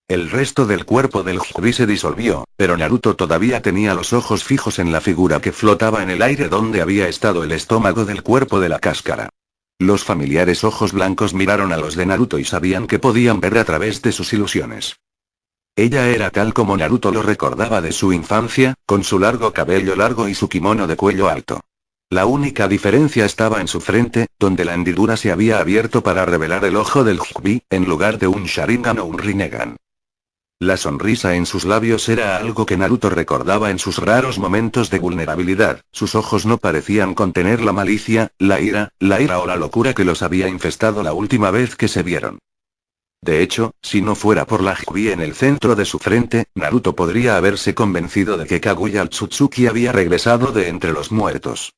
El resto del cuerpo del Hikbi se disolvió, pero Naruto todavía tenía los ojos fijos en la figura que flotaba en el aire donde había estado el estómago del cuerpo de la cáscara. Los familiares ojos blancos miraron a los de Naruto y sabían que podían ver a través de sus ilusiones. Ella era tal como Naruto lo recordaba de su infancia, con su largo cabello largo y su kimono de cuello alto. La única diferencia estaba en su frente, donde la hendidura se había abierto para revelar el ojo del Hikbi, en lugar de un Sharingan o un Rinnegan. La sonrisa en sus labios era algo que Naruto recordaba en sus raros momentos de vulnerabilidad, sus ojos no parecían contener la malicia, la ira o la locura que los había infestado la última vez que se vieron. De hecho, si no fuera por la Hikbi en el centro de su frente, Naruto podría haberse convencido de que Kaguya Otsutsuki había regresado de entre los muertos.